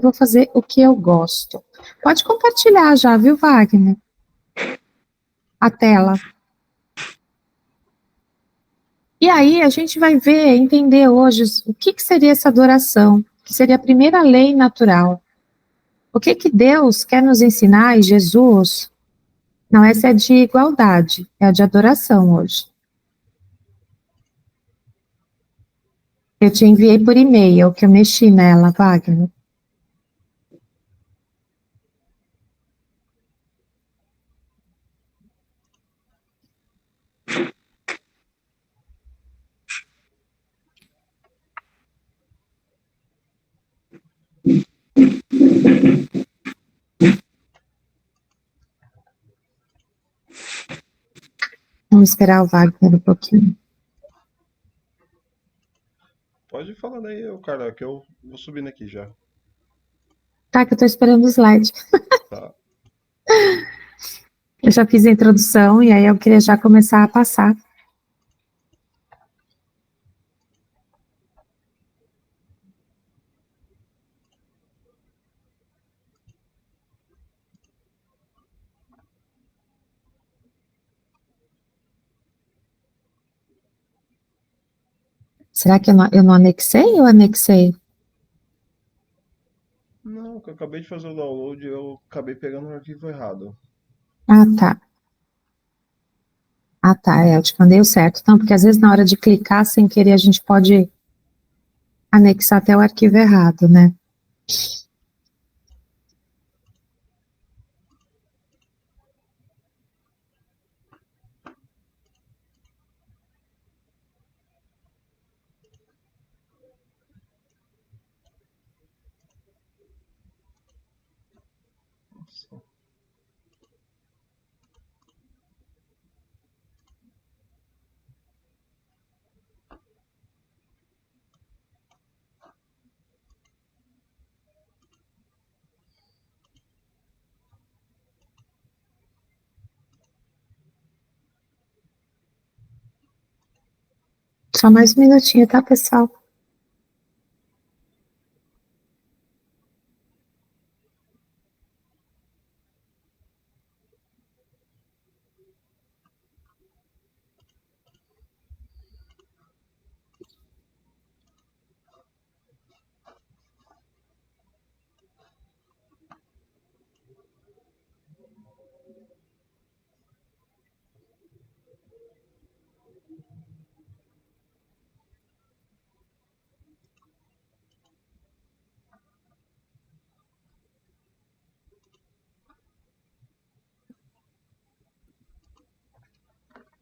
vou fazer o que eu gosto. Pode compartilhar já, viu, Wagner? A tela. E aí a gente vai ver, entender hoje o que seria essa adoração, que seria a primeira lei natural. O que Deus quer nos ensinar, e Jesus? Não, essa é de igualdade, é a de adoração hoje. Eu te enviei por e-mail, que eu mexi nela, Wagner. Vamos esperar o Wagner um pouquinho. Pode ir falando aí, Carla, que eu vou subindo aqui já. Tá, que eu tô esperando o slide. Tá. Eu já fiz a introdução e aí eu queria já começar a passar. Será que eu não anexei ou anexei? Não, que eu acabei de fazer o download e eu acabei pegando o arquivo errado. Ah, tá. Ah, tá, eu te mandei o certo. Não, porque às vezes na hora de clicar sem querer a gente pode anexar até o arquivo errado, né? Nossa. Só mais um minutinho, tá, pessoal?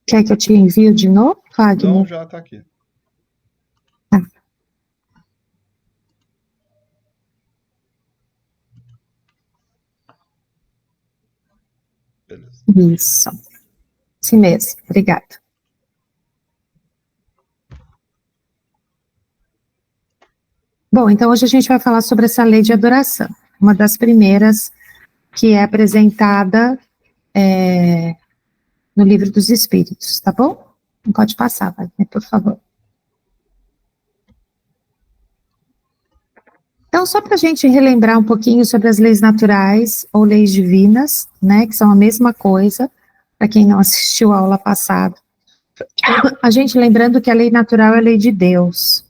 Quer que eu te envie de novo, Wagner? Não, já tá aqui. Tá. Beleza. Isso. Sim mesmo, obrigada. Bom, então hoje a gente vai falar sobre essa lei de adoração, uma das primeiras que é apresentada no Livro dos Espíritos, tá bom? Não pode passar, Wagner, por favor. Então, só para a gente relembrar um pouquinho sobre as leis naturais ou leis divinas, né, que são a mesma coisa, para quem não assistiu a aula passada. A gente lembrando que a lei natural é a lei de Deus,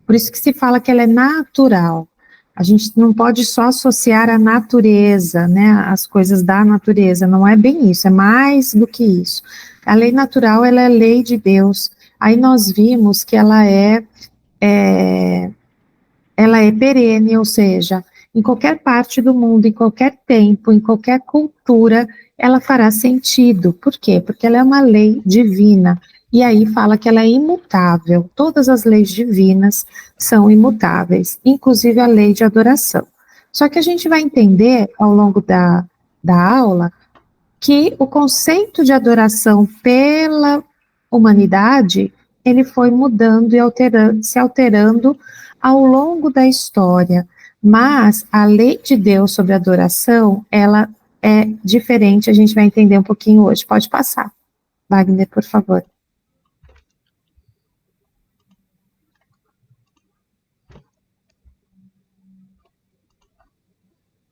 por isso que se fala que ela é natural. A gente não pode só associar a natureza, né, as coisas da natureza, não é bem isso, é mais do que isso. A lei natural, ela é lei de Deus. Aí nós vimos que ela é perene, ou seja, em qualquer parte do mundo, em qualquer tempo, em qualquer cultura, ela fará sentido. Por quê? Porque ela é uma lei divina. E aí fala que ela é imutável. Todas as leis divinas são imutáveis, inclusive a lei de adoração. Só que a gente vai entender ao longo da aula que o conceito de adoração pela humanidade, ele foi mudando e se alterando ao longo da história, mas a lei de Deus sobre a adoração, ela é diferente, a gente vai entender um pouquinho hoje. Pode passar, Wagner, por favor.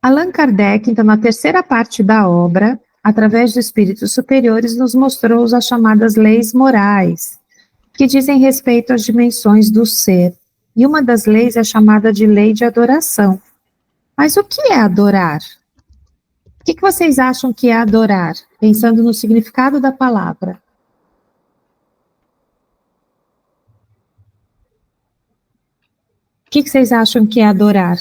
Allan Kardec, então, na terceira parte da obra, através de espíritos superiores, nos mostrou as chamadas leis morais, que dizem respeito às dimensões do ser. E uma das leis é chamada de lei de adoração. Mas o que é adorar? O que vocês acham que é adorar, pensando no significado da palavra? O que vocês acham que é adorar?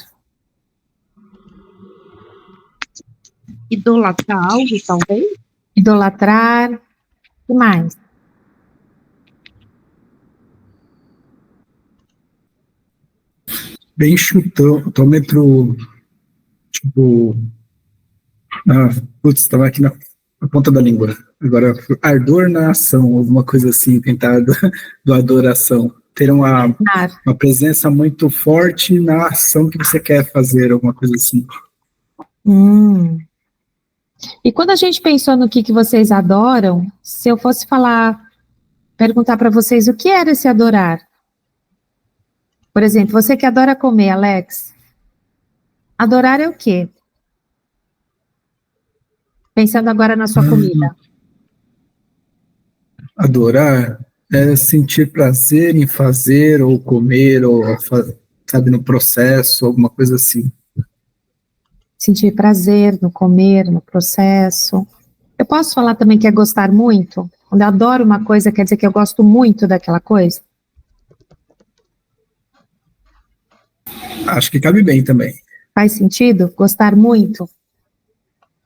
Idolatrar algo, talvez? Idolatrar, o que mais? Bem chutômetro, tipo, putz, estava aqui na ponta da língua. Agora, ardor na ação, alguma coisa assim, tentar do adoração. Ter uma presença muito forte na ação que você quer fazer, alguma coisa assim. E quando a gente pensou no que vocês adoram, se eu fosse perguntar para vocês o que era esse adorar? Por exemplo, você que adora comer, Alex, adorar é o quê? Pensando agora na sua comida. Adorar é sentir prazer em fazer, ou comer, ou, sabe, no processo, alguma coisa assim. Sentir prazer no comer, no processo. Eu posso falar também que é gostar muito? Quando eu adoro uma coisa, quer dizer que eu gosto muito daquela coisa? Acho que cabe bem também. Faz sentido? Gostar muito?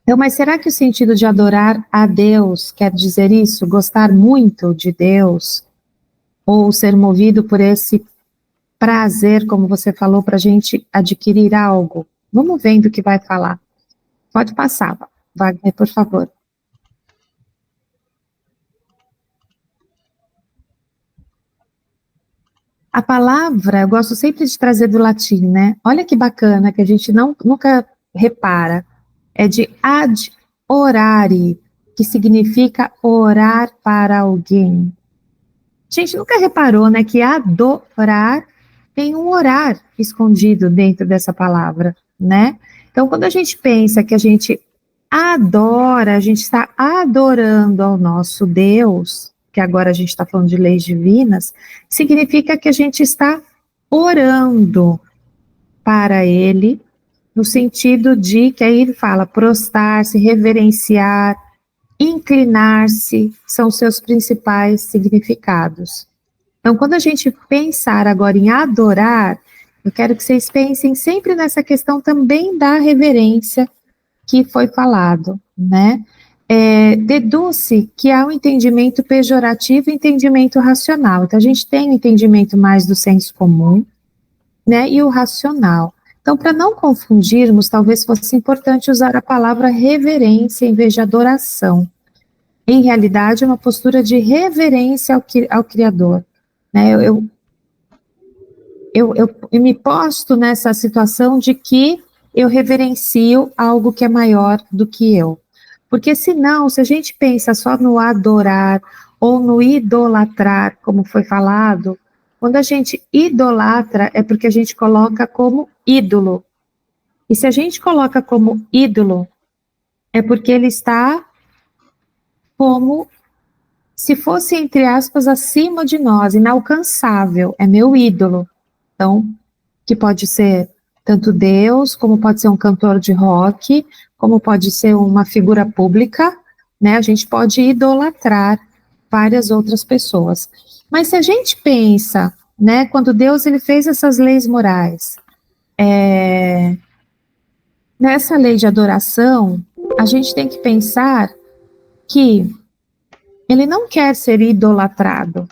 Então, mas será que o sentido de adorar a Deus quer dizer isso? Gostar muito de Deus? Ou ser movido por esse prazer, como você falou, para a gente adquirir algo? Vamos vendo o que vai falar. Pode passar, Wagner, por favor. A palavra, eu gosto sempre de trazer do latim, né? Olha que bacana, que a gente nunca repara. É de ad orare, que significa orar para alguém. A gente nunca reparou, né, que adorar tem um orar escondido dentro dessa palavra, né? Então, quando a gente pensa que a gente adora, a gente está adorando ao nosso Deus, que agora a gente está falando de leis divinas, significa que a gente está orando para Ele, no sentido de, que aí ele fala, prostrar-se, reverenciar, inclinar-se, são seus principais significados. Então, quando a gente pensar agora em adorar, eu quero que vocês pensem sempre nessa questão também da reverência que foi falado, né? Deduz-se que há um entendimento pejorativo e entendimento racional. Então, a gente tem o entendimento mais do senso comum, né, e o racional. Então, para não confundirmos, talvez fosse importante usar a palavra reverência em vez de adoração. Em realidade, é uma postura de reverência ao Criador. Né? Eu me posto nessa situação de que eu reverencio algo que é maior do que eu. Porque senão, se a gente pensa só no adorar ou no idolatrar, como foi falado, quando a gente idolatra é porque a gente coloca como ídolo. E se a gente coloca como ídolo, é porque ele está como se fosse, entre aspas, acima de nós, inalcançável, é meu ídolo. Então, que pode ser tanto Deus, como pode ser um cantor de rock, como pode ser uma figura pública, né? A gente pode idolatrar várias outras pessoas. Mas se a gente pensa, né, quando Deus ele fez essas leis morais, nessa lei de adoração, a gente tem que pensar que ele não quer ser idolatrado.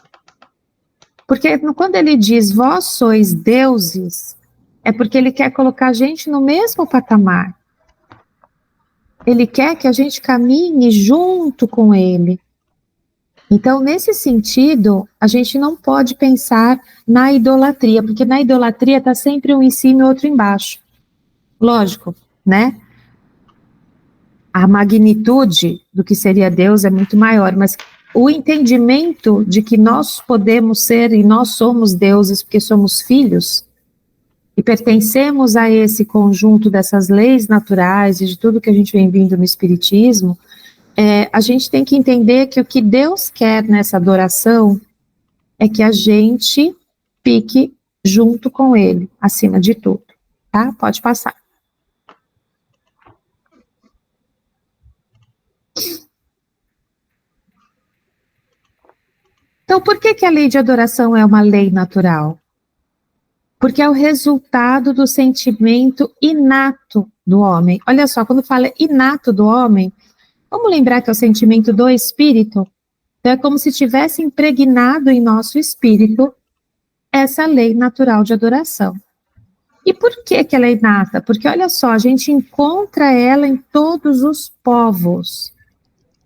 Porque quando ele diz, vós sois deuses, é porque ele quer colocar a gente no mesmo patamar. Ele quer que a gente caminhe junto com ele. Então, nesse sentido, a gente não pode pensar na idolatria, porque na idolatria está sempre um em cima e outro embaixo. Lógico, né? A magnitude do que seria Deus é muito maior, mas o entendimento de que nós podemos ser e nós somos deuses porque somos filhos, e pertencemos a esse conjunto dessas leis naturais e de tudo que a gente vem vindo no Espiritismo, a gente tem que entender que o que Deus quer nessa adoração é que a gente fique junto com Ele, acima de tudo, tá? Pode passar. Então, por que a lei de adoração é uma lei natural? Porque é o resultado do sentimento inato do homem. Olha só, quando fala inato do homem, vamos lembrar que é o sentimento do espírito? Então, é como se tivesse impregnado em nosso espírito essa lei natural de adoração. E por que ela é inata? Porque, olha só, a gente encontra ela em todos os povos,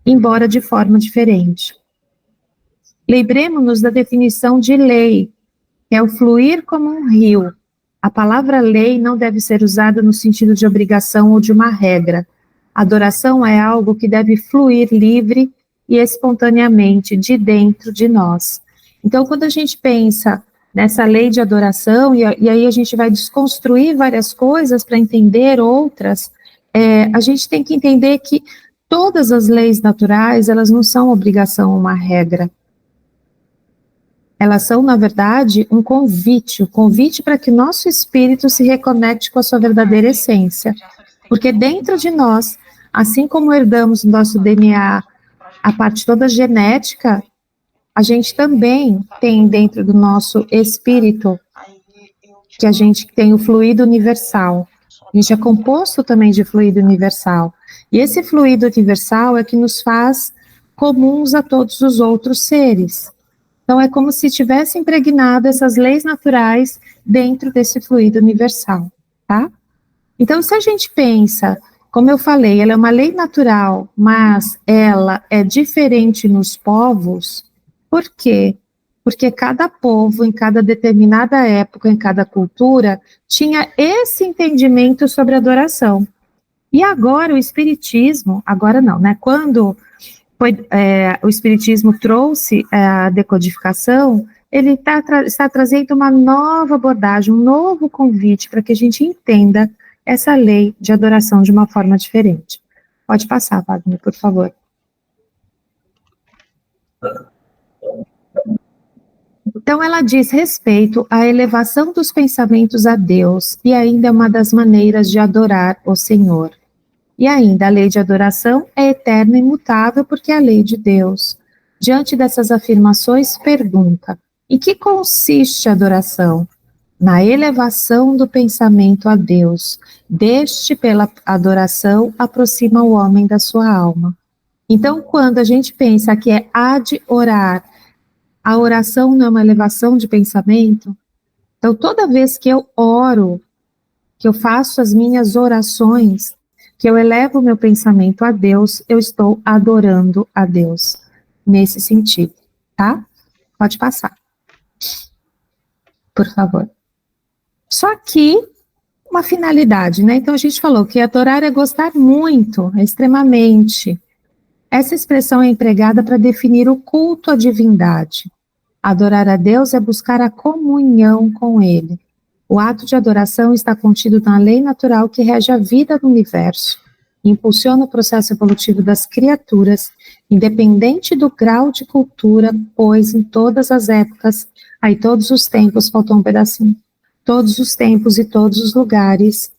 embora de forma diferente. Lembremos-nos da definição de lei, que é o fluir como um rio. A palavra lei não deve ser usada no sentido de obrigação ou de uma regra. Adoração é algo que deve fluir livre e espontaneamente de dentro de nós. Então, quando a gente pensa nessa lei de adoração, e aí a gente vai desconstruir várias coisas para entender outras, a gente tem que entender que todas as leis naturais, elas não são obrigação ou uma regra. Elas são, na verdade, um convite para que nosso espírito se reconecte com a sua verdadeira essência. Porque dentro de nós, assim como herdamos no nosso DNA a parte toda genética, a gente também tem dentro do nosso espírito, que a gente tem o fluido universal. A gente é composto também de fluido universal. E esse fluido universal é que nos faz comuns a todos os outros seres. Então, é como se tivesse impregnado essas leis naturais dentro desse fluido universal, tá? Então, se a gente pensa, como eu falei, ela é uma lei natural, mas ela é diferente nos povos, por quê? Porque cada povo, em cada determinada época, em cada cultura, tinha esse entendimento sobre adoração. E agora o Espiritismo, agora não, né? Quando o Espiritismo trouxe a decodificação, ele está trazendo uma nova abordagem, um novo convite para que a gente entenda essa lei de adoração de uma forma diferente. Pode passar, Wagner, por favor. Então, ela diz respeito à elevação dos pensamentos a Deus, e ainda é uma das maneiras de adorar o Senhor. E ainda, a lei de adoração é eterna e imutável porque é a lei de Deus. Diante dessas afirmações, pergunta: em que consiste a adoração? Na elevação do pensamento a Deus. Deste, pela adoração, aproxima o homem da sua alma. Então, quando a gente pensa que é ad orar, a oração não é uma elevação de pensamento? Então, toda vez que eu oro, que eu faço as minhas orações, que eu elevo o meu pensamento a Deus, eu estou adorando a Deus, nesse sentido, tá? Pode passar. Por favor. Só que, uma finalidade, né? Então, a gente falou que adorar é gostar muito, é extremamente. Essa expressão é empregada para definir o culto à divindade. Adorar a Deus é buscar a comunhão com Ele. O ato de adoração está contido na lei natural que rege a vida do universo, impulsiona o processo evolutivo das criaturas, independente do grau de cultura, pois em todas as épocas, aí todos os tempos, faltou um pedacinho, todos os tempos e todos os lugares,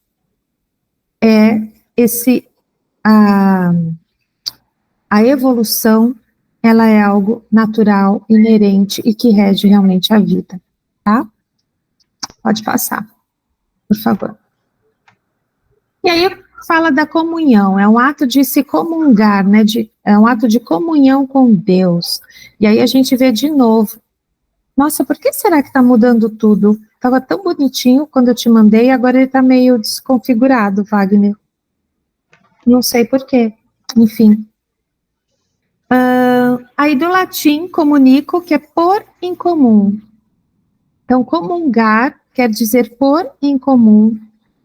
a evolução, ela é algo natural, inerente e que rege realmente a vida, tá? Pode passar, por favor. E aí fala da comunhão, é um ato de se comungar, né? É um ato de comunhão com Deus. E aí a gente vê de novo, nossa, por que será que está mudando tudo? Estava tão bonitinho quando eu te mandei, agora ele está meio desconfigurado, Wagner. Não sei por quê, enfim. Aí do latim, comunico, que é pôr em comum. Então, comungar quer dizer pôr em comum,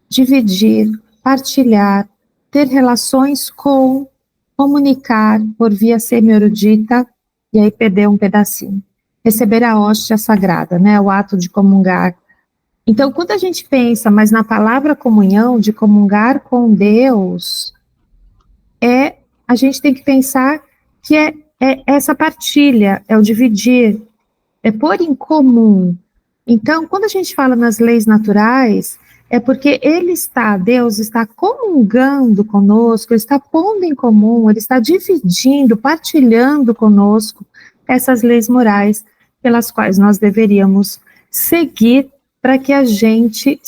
dividir, partilhar, ter relações com, comunicar por via semi-erudita, e aí perder um pedacinho. Receber a hóstia sagrada, né, o ato de comungar Então, quando a gente pensa, mas na palavra comunhão, de comungar com Deus, a gente tem que pensar que é essa partilha, é o dividir, é pôr em comum. Então, quando a gente fala nas leis naturais, é porque Deus está comungando conosco, Ele está pondo em comum, Ele está dividindo, partilhando conosco essas leis morais pelas quais nós deveríamos seguir para que a gente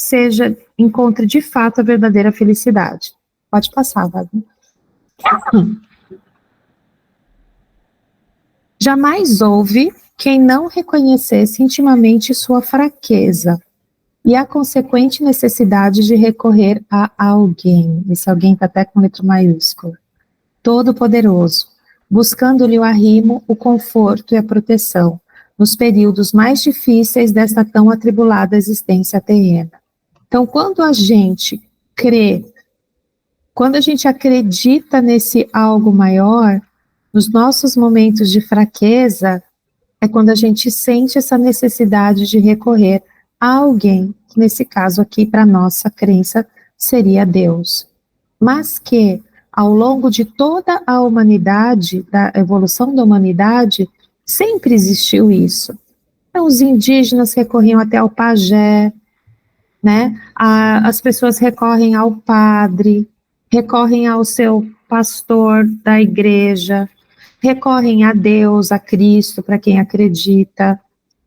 encontre de fato a verdadeira felicidade. Pode passar, Wagner. Jamais houve quem não reconhecesse intimamente sua fraqueza e a consequente necessidade de recorrer a alguém. Esse alguém está até com letra maiúscula. Todo-Poderoso, buscando-lhe o arrimo, o conforto e a proteção, nos períodos mais difíceis desta tão atribulada existência terrena. Então, quando a gente crê, quando a gente acredita nesse algo maior, nos nossos momentos de fraqueza, é quando a gente sente essa necessidade de recorrer a alguém, que nesse caso aqui, para nossa crença, seria Deus. Mas que, ao longo de toda a humanidade, da evolução da humanidade, sempre existiu isso. Então, os indígenas recorriam até ao pajé, né? As pessoas recorrem ao padre, recorrem ao seu pastor da igreja, recorrem a Deus, a Cristo, para quem acredita,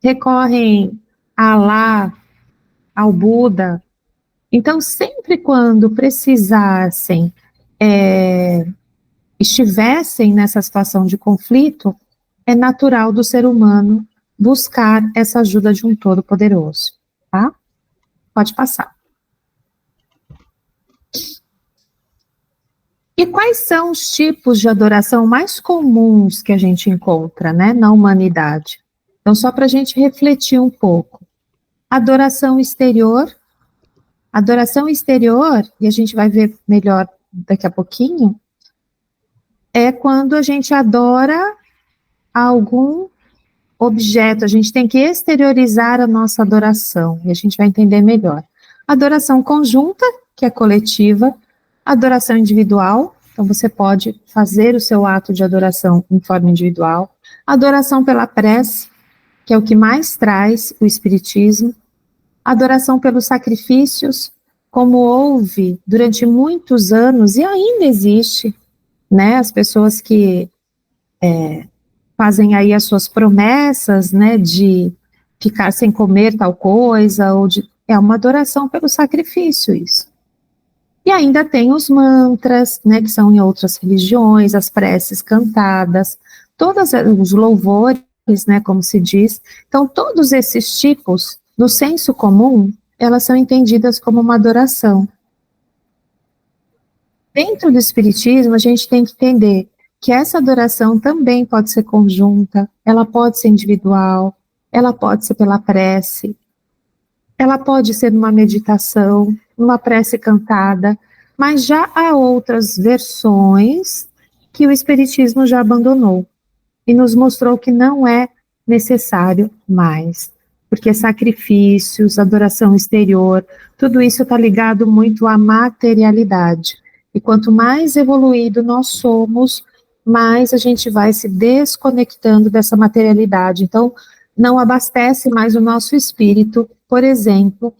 recorrem a Alá, ao Buda. Então, sempre quando precisassem, estivessem nessa situação de conflito, é natural do ser humano buscar essa ajuda de um Todo-Poderoso, tá? Pode passar. E quais são os tipos de adoração mais comuns que a gente encontra, né, na humanidade? Então, só para a gente refletir um pouco. Adoração exterior, e a gente vai ver melhor daqui a pouquinho, é quando a gente adora algum objeto, a gente tem que exteriorizar a nossa adoração, e a gente vai entender melhor. Adoração conjunta, que é coletiva, adoração individual, então você pode fazer o seu ato de adoração em forma individual, adoração pela prece, que é o que mais traz o espiritismo, adoração pelos sacrifícios, como houve durante muitos anos, e ainda existe, né, as pessoas que fazem aí as suas promessas, né, de ficar sem comer tal coisa, é uma adoração pelo sacrifício isso. E ainda tem os mantras, né, que são em outras religiões, as preces cantadas, todos os louvores, né, como se diz. Então, todos esses tipos, no senso comum, elas são entendidas como uma adoração. Dentro do espiritismo, a gente tem que entender que essa adoração também pode ser conjunta, ela pode ser individual, ela pode ser pela prece, ela pode ser numa meditação, numa prece cantada, mas já há outras versões que o espiritismo já abandonou e nos mostrou que não é necessário mais, porque sacrifícios, adoração exterior, tudo isso está ligado muito à materialidade, e quanto mais evoluído nós somos, mais a gente vai se desconectando dessa materialidade. Então, não abastece mais o nosso espírito, por exemplo,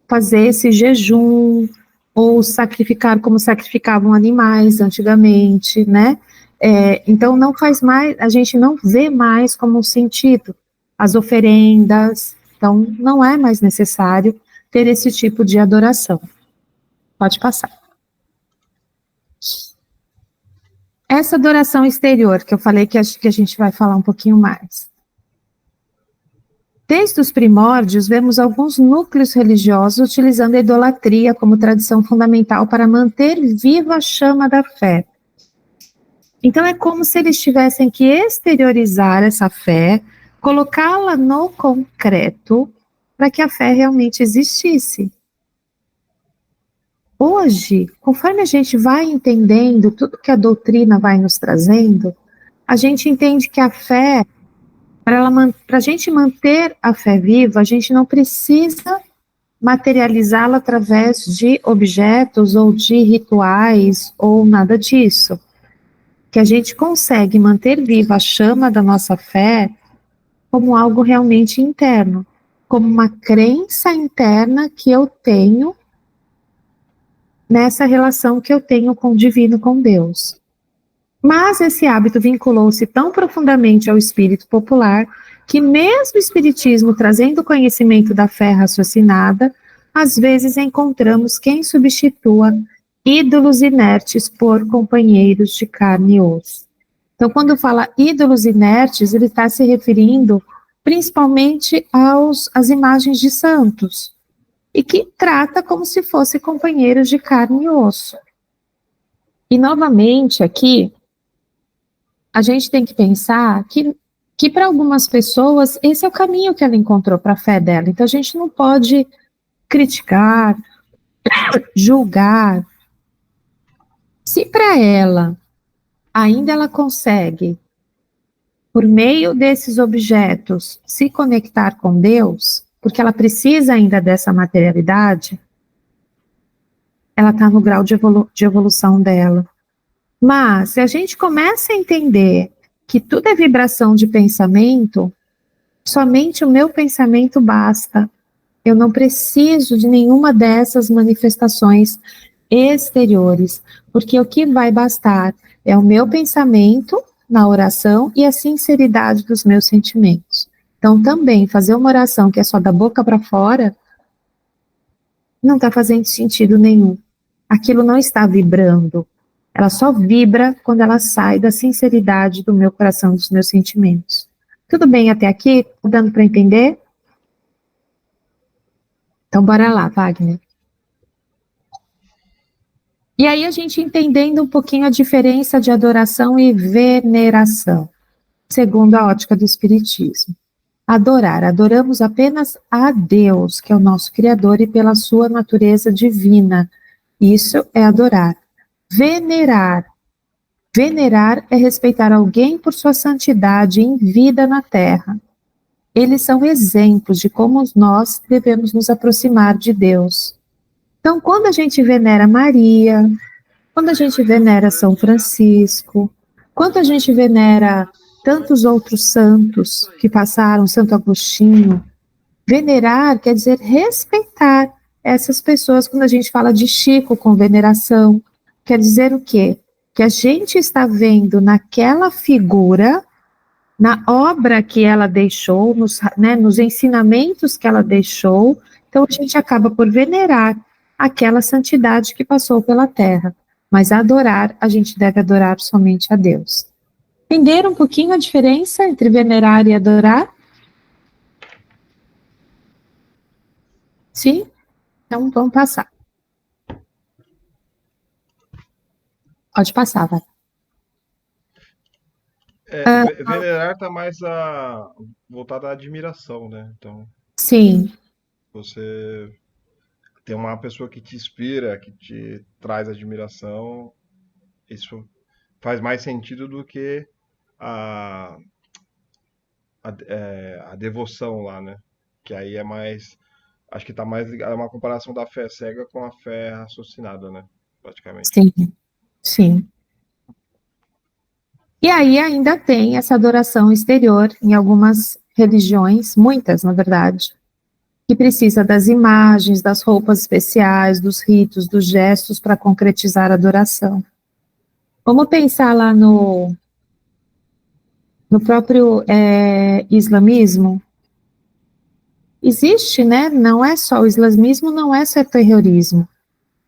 fazer esse jejum, ou sacrificar como sacrificavam animais antigamente, né? Então, não faz mais, a gente não vê mais como um sentido as oferendas, então, não é mais necessário ter esse tipo de adoração. Pode passar. Essa adoração exterior, que eu falei que acho que a gente vai falar um pouquinho mais. Desde os primórdios, vemos alguns núcleos religiosos utilizando a idolatria como tradição fundamental para manter viva a chama da fé. Então, é como se eles tivessem que exteriorizar essa fé, colocá-la no concreto, para que a fé realmente existisse. Hoje, conforme a gente vai entendendo tudo que a doutrina vai nos trazendo, a gente entende que a fé, para a gente manter a fé viva, a gente não precisa materializá-la através de objetos ou de rituais ou nada disso. Que a gente consegue manter viva a chama da nossa fé como algo realmente interno, como uma crença interna que eu tenho nessa relação que eu tenho com o divino, com Deus. Mas esse hábito vinculou-se tão profundamente ao espírito popular que mesmo o espiritismo trazendo conhecimento da fé raciocinada, às vezes encontramos quem substitua ídolos inertes por companheiros de carne e osso. Então, quando fala ídolos inertes, ele está se referindo principalmente às imagens de santos, e que trata como se fossem companheiros de carne e osso. E, novamente, aqui, a gente tem que pensar que para algumas pessoas, esse é o caminho que ela encontrou para a fé dela. Então, a gente não pode criticar, julgar. Se para ela, ainda ela consegue, por meio desses objetos, se conectar com Deus, porque ela precisa ainda dessa materialidade, ela está no grau de evolução dela. Mas, se a gente começa a entender que tudo é vibração de pensamento, somente o meu pensamento basta. Eu não preciso de nenhuma dessas manifestações exteriores, porque o que vai bastar é o meu pensamento na oração e a sinceridade dos meus sentimentos. Então, também, fazer uma oração que é só da boca para fora, não está fazendo sentido nenhum. Aquilo não está vibrando. Ela só vibra quando ela sai da sinceridade do meu coração, dos meus sentimentos. Tudo bem até aqui? Tá dando para entender? Então, bora lá, Wagner. E aí, a gente entendendo um pouquinho a diferença de adoração e veneração, segundo a ótica do Espiritismo. Adoramos apenas a Deus, que é o nosso Criador, e pela sua natureza divina. Isso é adorar. Venerar é respeitar alguém por sua santidade em vida na Terra. Eles são exemplos de como nós devemos nos aproximar de Deus. Então, quando a gente venera Maria, quando a gente venera São Francisco, quando a gente venera tantos outros santos que passaram, Santo Agostinho, venerar quer dizer respeitar essas pessoas. Quando a gente fala de Chico com veneração, quer dizer o quê? Que a gente está vendo naquela figura, na obra que ela deixou, nos ensinamentos que ela deixou, então a gente acaba por venerar aquela santidade que passou pela terra. Mas adorar, a gente deve adorar somente a Deus. Entenderam um pouquinho a diferença entre venerar e adorar? Sim? Então, vamos passar. Pode passar, vai. Venerar está mais voltado à admiração, né? Então, sim. Você tem uma pessoa que te inspira, que te traz admiração, isso faz mais sentido do que a devoção lá, né? Que aí é mais, acho que tá mais ligado, é uma comparação da fé cega com a fé raciocinada, né? Praticamente. Sim, sim. E aí ainda tem essa adoração exterior em algumas religiões, muitas, na verdade, que precisa das imagens, das roupas especiais, dos ritos, dos gestos para concretizar a adoração. Vamos pensar lá no próprio islamismo. Existe, né? Não é só o islamismo, não é só terrorismo.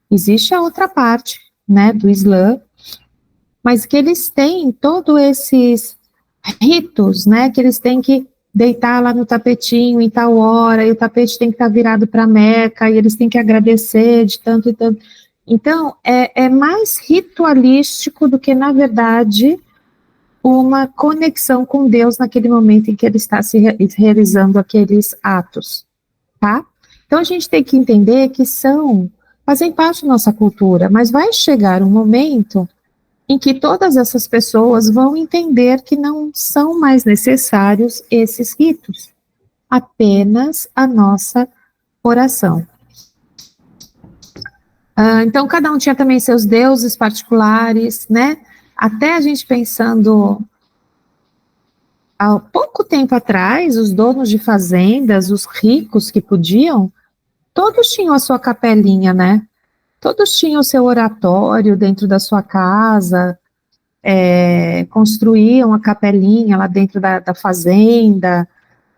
Existe a outra parte, né, do Islã, mas que eles têm todos esses ritos, né, que eles têm que deitar lá no tapetinho em tal hora, e o tapete tem que estar virado para a Meca, e eles têm que agradecer de tanto e tanto. Então, é mais ritualístico do que, na verdade, uma conexão com Deus naquele momento em que ele está se realizando aqueles atos, tá? Então, a gente tem que entender que fazem parte da nossa cultura, mas vai chegar um momento em que todas essas pessoas vão entender que não são mais necessários esses ritos, apenas a nossa oração. Então, cada um tinha também seus deuses particulares, né? Até a gente pensando, há pouco tempo atrás, os donos de fazendas, os ricos que podiam, todos tinham a sua capelinha, né? Todos tinham o seu oratório dentro da sua casa, construíam a capelinha lá dentro da fazenda.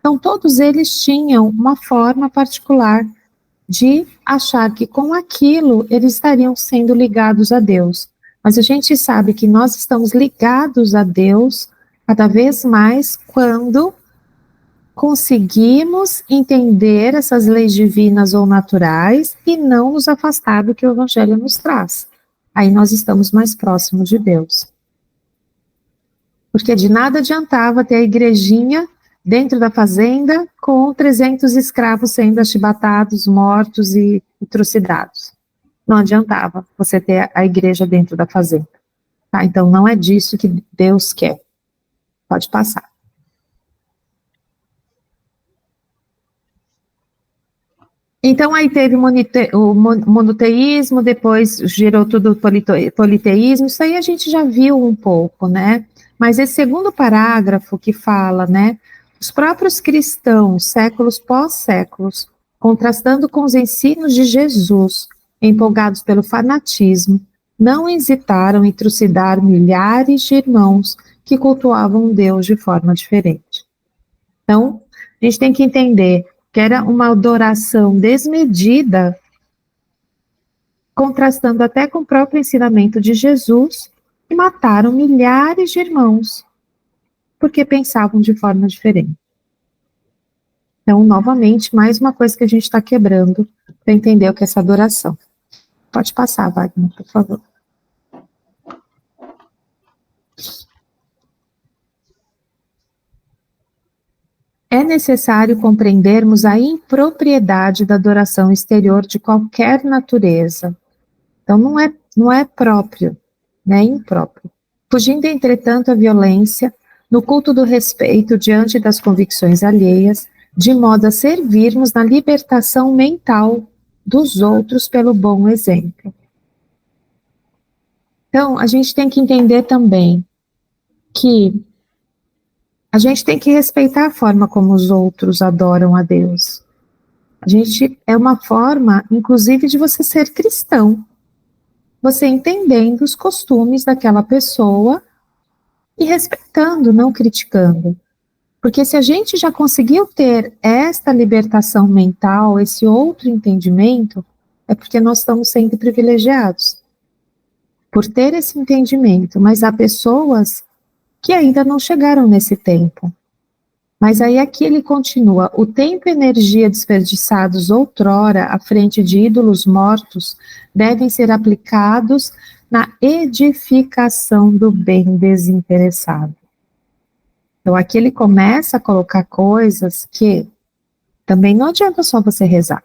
Então, todos eles tinham uma forma particular de achar que com aquilo eles estariam sendo ligados a Deus. Mas a gente sabe que nós estamos ligados a Deus cada vez mais quando conseguimos entender essas leis divinas ou naturais e não nos afastar do que o Evangelho nos traz. Aí nós estamos mais próximos de Deus. Porque de nada adiantava ter a igrejinha dentro da fazenda com 300 escravos sendo achibatados, mortos e trucidados. Não adiantava você ter a igreja dentro da fazenda. Tá? Então não é disso que Deus quer. Pode passar. Então aí teve o monoteísmo, depois gerou tudo o politeísmo, isso aí a gente já viu um pouco, né? Mas esse segundo parágrafo que fala, né, os próprios cristãos, séculos pós séculos, contrastando com os ensinos de Jesus, empolgados pelo fanatismo, não hesitaram em trucidar milhares de irmãos que cultuavam um Deus de forma diferente. Então, a gente tem que entender que era uma adoração desmedida, contrastando até com o próprio ensinamento de Jesus, e mataram milhares de irmãos, porque pensavam de forma diferente. Então, novamente, mais uma coisa que a gente está quebrando para entender o que é essa adoração. Pode passar, Wagner, por favor. É necessário compreendermos a impropriedade da adoração exterior de qualquer natureza. Então, não é próprio, né, é impróprio. Fugindo, entretanto, à violência, no culto do respeito diante das convicções alheias, de modo a servirmos na libertação mental dos outros pelo bom exemplo. Então, a gente tem que entender também que a gente tem que respeitar a forma como os outros adoram a Deus. A gente é uma forma, inclusive, de você ser cristão. Você entendendo os costumes daquela pessoa e respeitando, não criticando. Porque se a gente já conseguiu ter esta libertação mental, esse outro entendimento, é porque nós estamos sendo privilegiados por ter esse entendimento. Mas há pessoas que ainda não chegaram nesse tempo. Mas aí aqui ele continua, o tempo e energia desperdiçados outrora à frente de ídolos mortos devem ser aplicados na edificação do bem desinteressado. Então aqui ele começa a colocar coisas que também não adianta só você rezar.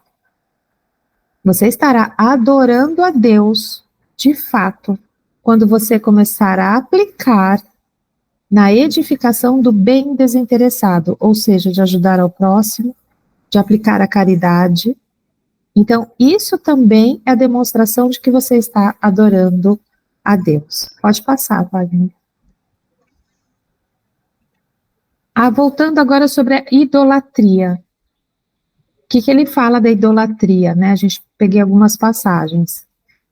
Você estará adorando a Deus, de fato, quando você começar a aplicar na edificação do bem desinteressado, ou seja, de ajudar ao próximo, de aplicar a caridade. Então, isso também é a demonstração de que você está adorando a Deus. Pode passar, Wagner. Voltando agora sobre a idolatria. O que ele fala da idolatria, né? A gente peguei algumas passagens.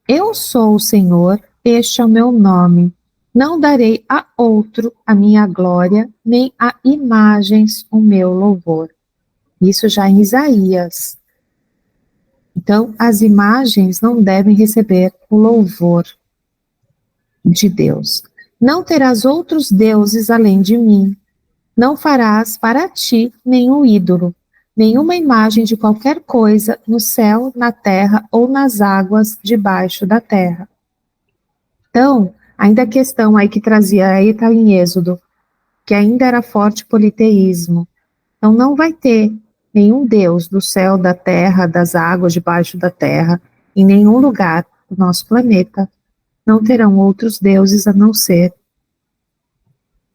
Eu sou o Senhor, este é o meu nome. Não darei a outro a minha glória, nem a imagens o meu louvor. Isso já em Isaías. Então, as imagens não devem receber o louvor de Deus. Não terás outros deuses além de mim. Não farás para ti nenhum ídolo, nenhuma imagem de qualquer coisa no céu, na terra ou nas águas debaixo da terra. Então, ainda a questão aí que trazia, aí está em Êxodo, que ainda era forte politeísmo. Então não vai ter nenhum Deus do céu, da terra, das águas debaixo da terra, em nenhum lugar do nosso planeta, não terão outros deuses a não ser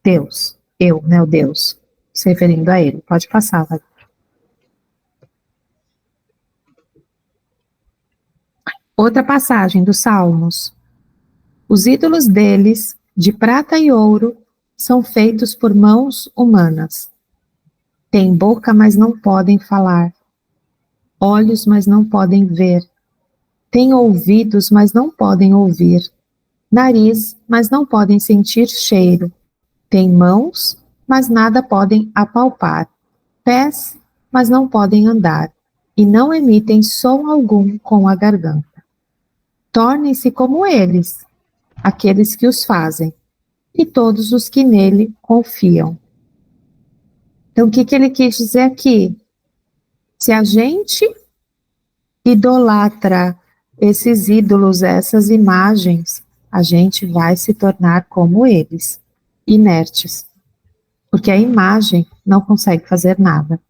Deus. Eu, né, o Deus, se referindo a ele. Pode passar, vai. Outra passagem dos Salmos. Os ídolos deles, de prata e ouro, são feitos por mãos humanas. Têm boca, mas não podem falar. Olhos, mas não podem ver. Têm ouvidos, mas não podem ouvir. Nariz, mas não podem sentir cheiro. Têm mãos, mas nada podem apalpar. Pés, mas não podem andar. E não emitem som algum com a garganta. Tornem-se como eles, aqueles que os fazem, e todos os que nele confiam. Então, o que ele quis dizer aqui? Se a gente idolatra esses ídolos, essas imagens, a gente vai se tornar como eles, inertes. Porque a imagem não consegue fazer nada.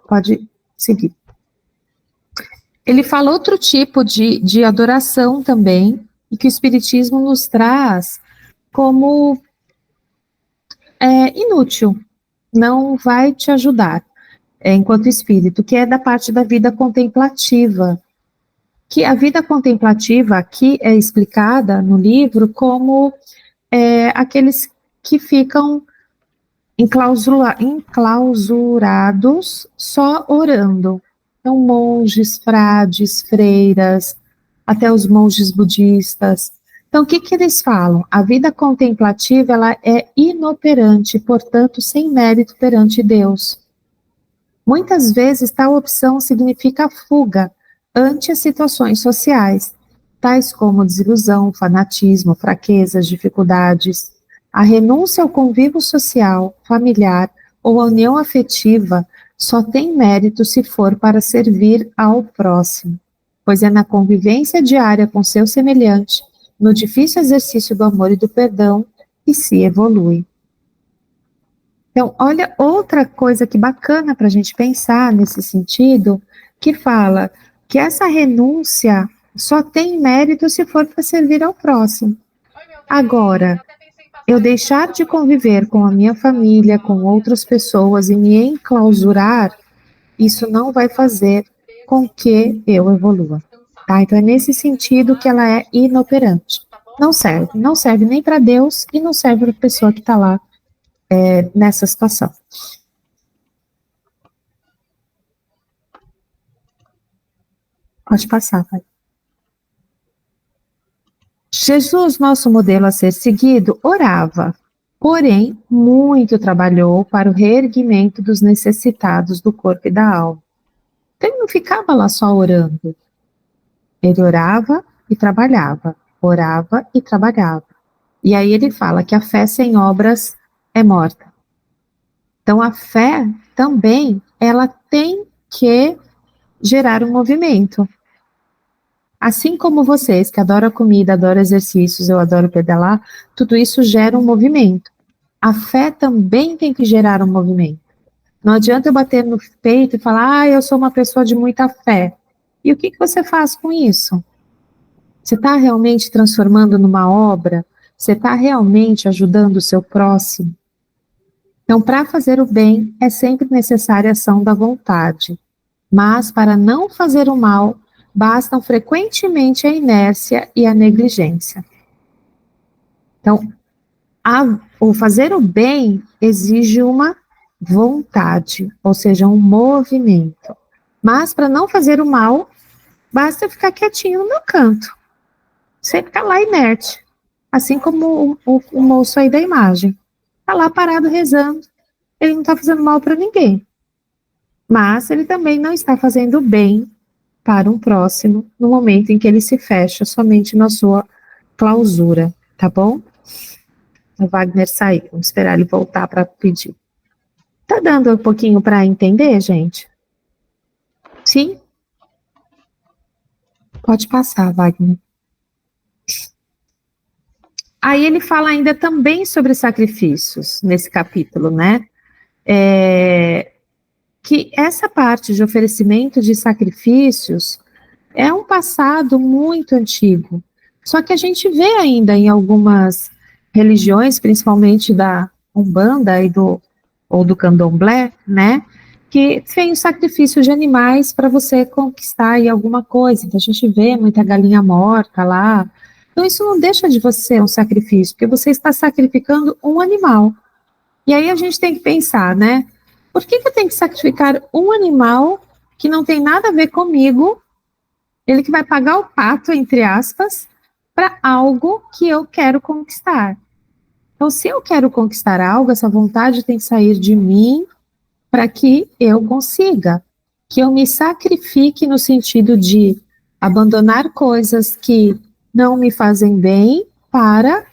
Pode seguir. Ele fala outro tipo de adoração também, e que o Espiritismo nos traz como inútil, não vai te ajudar, enquanto espírito, que é da parte da vida contemplativa. Que a vida contemplativa aqui é explicada no livro como aqueles que ficam enclausurados só orando. Então, monges, frades, freiras, até os monges budistas. Então, o que eles falam? A vida contemplativa, ela é inoperante, portanto, sem mérito perante Deus. Muitas vezes, tal opção significa fuga ante as situações sociais, tais como desilusão, fanatismo, fraquezas, dificuldades. A renúncia ao convívio social, familiar ou à união afetiva só tem mérito se for para servir ao próximo, pois é na convivência diária com seu semelhante, no difícil exercício do amor e do perdão, que se evolui. Então, olha outra coisa que bacana para a gente pensar nesse sentido, que fala que essa renúncia só tem mérito se for para servir ao próximo. Agora, eu deixar de conviver com a minha família, com outras pessoas e me enclausurar, isso não vai fazer com que eu evolua. Tá? Então é nesse sentido que ela é inoperante. Não serve nem para Deus e não serve para a pessoa que está lá nessa situação. Pode passar, pai. Jesus, nosso modelo a ser seguido, orava, porém, muito trabalhou para o reerguimento dos necessitados do corpo e da alma. Então, ele não ficava lá só orando. Ele orava e trabalhava, orava e trabalhava. E aí ele fala que a fé sem obras é morta. Então, a fé também, ela tem que gerar um movimento. Assim como vocês, que adoram comida, adoram exercícios, eu adoro pedalar, tudo isso gera um movimento. A fé também tem que gerar um movimento. Não adianta eu bater no peito e falar, eu sou uma pessoa de muita fé. E o que você faz com isso? Você está realmente transformando numa obra? Você está realmente ajudando o seu próximo? Então, para fazer o bem, é sempre necessária a ação da vontade. Mas, para não fazer o mal, bastam frequentemente a inércia e a negligência. Então, o fazer o bem exige uma vontade, ou seja, um movimento. Mas, para não fazer o mal, basta ficar quietinho no meu canto. Você fica lá inerte. Assim como o moço aí da imagem. Está lá parado rezando. Ele não está fazendo mal para ninguém. Mas ele também não está fazendo bem para um próximo, no momento em que ele se fecha somente na sua clausura, tá bom? O Wagner saiu, vamos esperar ele voltar para pedir. Tá dando um pouquinho para entender, gente? Sim? Pode passar, Wagner. Aí ele fala ainda também sobre sacrifícios, nesse capítulo, né? Que essa parte de oferecimento de sacrifícios é um passado muito antigo. Só que a gente vê ainda em algumas religiões, principalmente da Umbanda ou do Candomblé, né? que tem o sacrifício de animais para você conquistar aí alguma coisa. Então a gente vê muita galinha morta lá. Então isso não deixa de você um sacrifício, porque você está sacrificando um animal. E aí a gente tem que pensar, né? Por que eu tenho que sacrificar um animal que não tem nada a ver comigo, ele que vai pagar o pato, entre aspas, para algo que eu quero conquistar? Então, se eu quero conquistar algo, essa vontade tem que sair de mim para que eu consiga, que eu me sacrifique no sentido de abandonar coisas que não me fazem bem para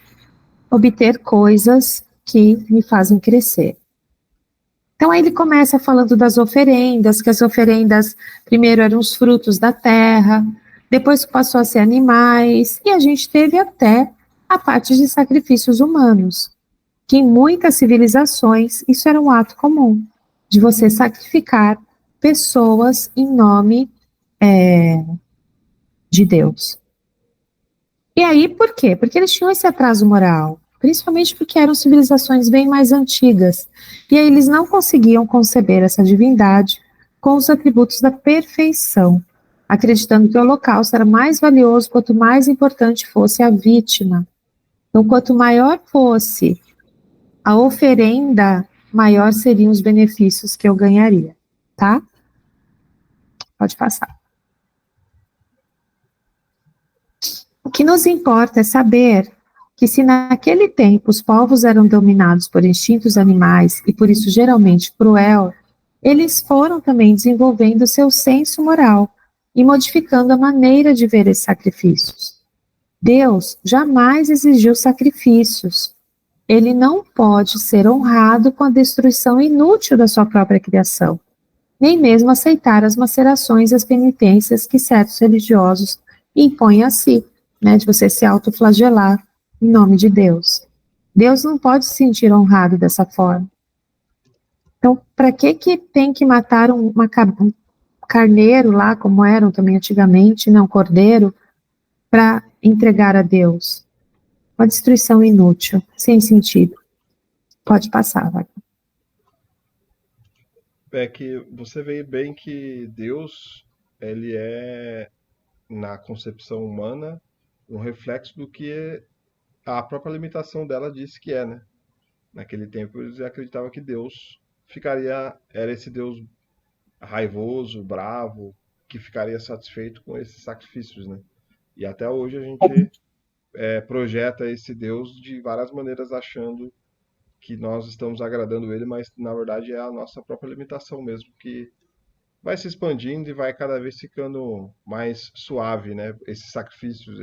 obter coisas que me fazem crescer. Então, aí ele começa falando das oferendas, que as oferendas primeiro eram os frutos da terra, depois passou a ser animais, e a gente teve até a parte de sacrifícios humanos, que em muitas civilizações isso era um ato comum, de você sacrificar pessoas em nome de Deus. E aí, por quê? Porque eles tinham esse atraso moral, principalmente porque eram civilizações bem mais antigas, e aí eles não conseguiam conceber essa divindade com os atributos da perfeição, acreditando que o holocausto era mais valioso quanto mais importante fosse a vítima. Então, quanto maior fosse a oferenda, maior seriam os benefícios que eu ganharia, tá? Pode passar. O que nos importa é saber que se naquele tempo os povos eram dominados por instintos animais e por isso geralmente cruel, eles foram também desenvolvendo seu senso moral e modificando a maneira de ver esses sacrifícios. Deus jamais exigiu sacrifícios. Ele não pode ser honrado com a destruição inútil da sua própria criação, nem mesmo aceitar as macerações e as penitências que certos religiosos impõem a si, né, de você se autoflagelar em nome de Deus. Deus não pode se sentir honrado dessa forma. Então, para que tem que matar um carneiro lá, como eram também antigamente, não cordeiro, para entregar a Deus? Uma destruição inútil, sem sentido. Pode passar, vai. É que você vê bem que Deus, ele é, na concepção humana, um reflexo do que a própria limitação dela disse que é, né? Naquele tempo eles acreditavam que Deus era esse Deus raivoso, bravo, que ficaria satisfeito com esses sacrifícios, né? E até hoje a gente projeta esse Deus de várias maneiras, achando que nós estamos agradando ele, mas na verdade é a nossa própria limitação mesmo, que vai se expandindo e vai cada vez ficando mais suave, né? Esses sacrifícios,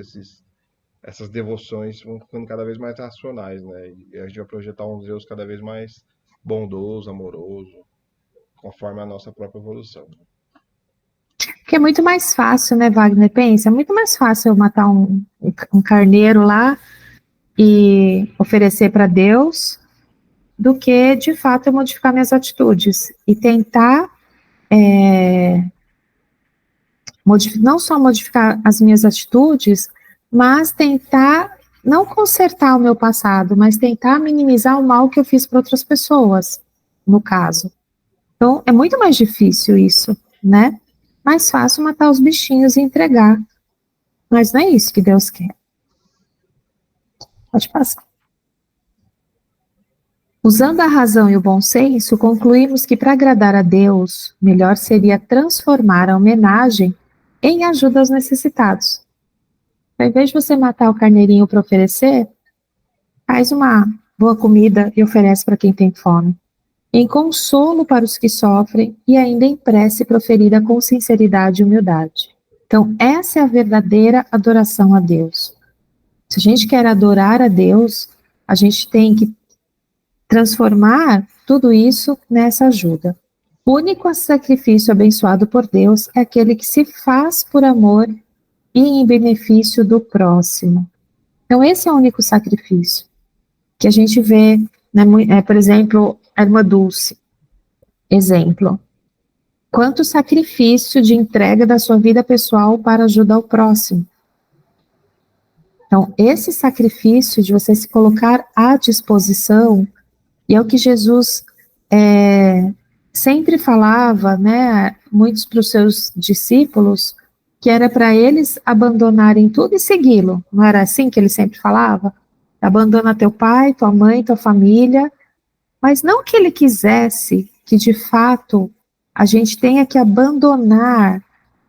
essas devoções vão ficando cada vez mais racionais, né? E a gente vai projetar um Deus cada vez mais bondoso, amoroso, conforme a nossa própria evolução. Porque é muito mais fácil, né, Wagner? Pensa, é muito mais fácil eu matar um carneiro lá e oferecer para Deus do que, de fato, eu modificar minhas atitudes e tentar não só modificar as minhas atitudes, mas tentar não consertar o meu passado, mas tentar minimizar o mal que eu fiz para outras pessoas, no caso. Então, é muito mais difícil isso, né? Mais fácil matar os bichinhos e entregar. Mas não é isso que Deus quer. Pode passar. Usando a razão e o bom senso, concluímos que para agradar a Deus, melhor seria transformar a homenagem em ajuda aos necessitados. Ao invés de você matar o carneirinho para oferecer, faz uma boa comida e oferece para quem tem fome. Em consolo para os que sofrem e ainda em prece proferida com sinceridade e humildade. Então, essa é a verdadeira adoração a Deus. Se a gente quer adorar a Deus, a gente tem que transformar tudo isso nessa ajuda. O único sacrifício abençoado por Deus é aquele que se faz por amor e em benefício do próximo. Então, esse é o único sacrifício que a gente vê, né, por exemplo, a irmã Dulce. Exemplo. Quanto sacrifício de entrega da sua vida pessoal para ajudar o próximo. Então, esse sacrifício de você se colocar à disposição, e é o que Jesus sempre falava, né, muitos para os seus discípulos, que era para eles abandonarem tudo e segui-lo. Não era assim que ele sempre falava? Abandona teu pai, tua mãe, tua família, mas não que ele quisesse que, de fato, a gente tenha que abandonar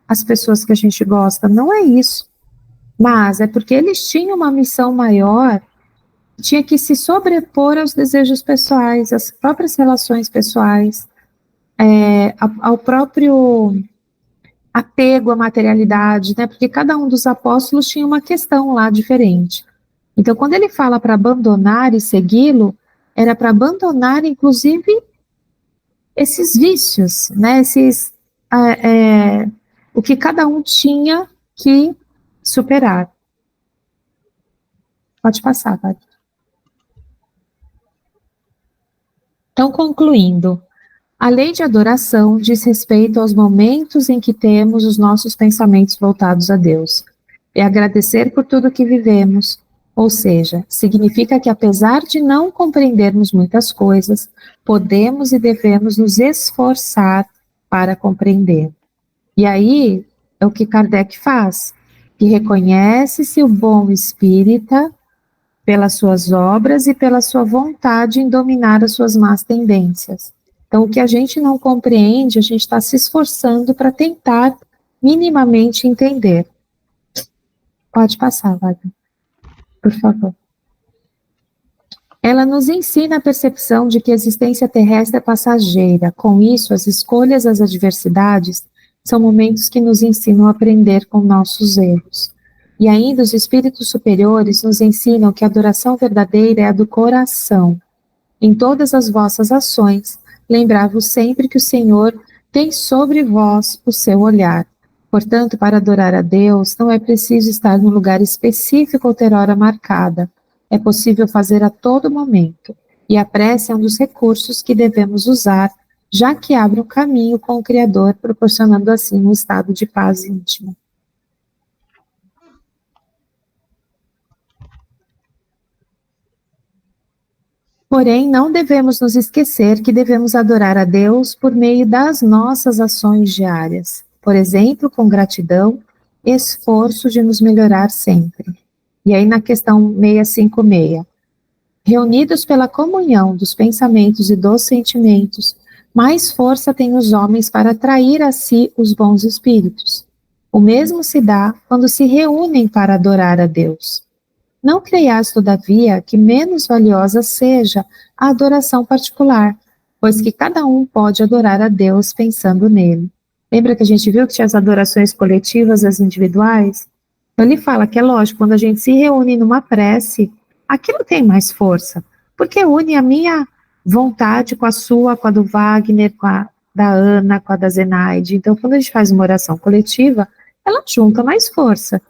as pessoas que a gente gosta, não é isso. Mas é porque eles tinham uma missão maior, tinha que se sobrepor aos desejos pessoais, às próprias relações pessoais, ao próprio apego à materialidade, né? Porque cada um dos apóstolos tinha uma questão lá diferente. Então, quando ele fala para abandonar e segui-lo, era para abandonar, inclusive, esses vícios, né? O que cada um tinha que superar. Pode passar, vai. Então, concluindo, a lei de adoração diz respeito aos momentos em que temos os nossos pensamentos voltados a Deus. É agradecer por tudo que vivemos, ou seja, significa que apesar de não compreendermos muitas coisas, podemos e devemos nos esforçar para compreender. E aí é o que Kardec faz, que reconhece-se o bom espírita pelas suas obras e pela sua vontade em dominar as suas más tendências. Então, o que a gente não compreende, a gente está se esforçando para tentar minimamente entender. Pode passar, Wagner, por favor. Ela nos ensina a percepção de que a existência terrestre é passageira. Com isso, as escolhas, as adversidades, são momentos que nos ensinam a aprender com nossos erros. E ainda os espíritos superiores nos ensinam que a adoração verdadeira é a do coração. Em todas as vossas ações, lembrai-vos sempre que o Senhor tem sobre vós o seu olhar. Portanto, para adorar a Deus, não é preciso estar num lugar específico ou ter hora marcada. É possível fazer a todo momento. E a prece é um dos recursos que devemos usar, já que abre um caminho com o Criador, proporcionando assim um estado de paz íntima. Porém, não devemos nos esquecer que devemos adorar a Deus por meio das nossas ações diárias. Por exemplo, com gratidão, esforço de nos melhorar sempre. E aí na questão 656. Reunidos pela comunhão dos pensamentos e dos sentimentos, mais força têm os homens para atrair a si os bons espíritos. O mesmo se dá quando se reúnem para adorar a Deus. Não creias, todavia, que menos valiosa seja a adoração particular, pois que cada um pode adorar a Deus pensando nele. Lembra que a gente viu que tinha as adorações coletivas e as individuais? Então ele fala que é lógico, quando a gente se reúne numa prece, aquilo tem mais força, porque une a minha vontade com a sua, com a do Wagner, com a da Ana, com a da Zenaide. Então, quando a gente faz uma oração coletiva, ela junta mais força.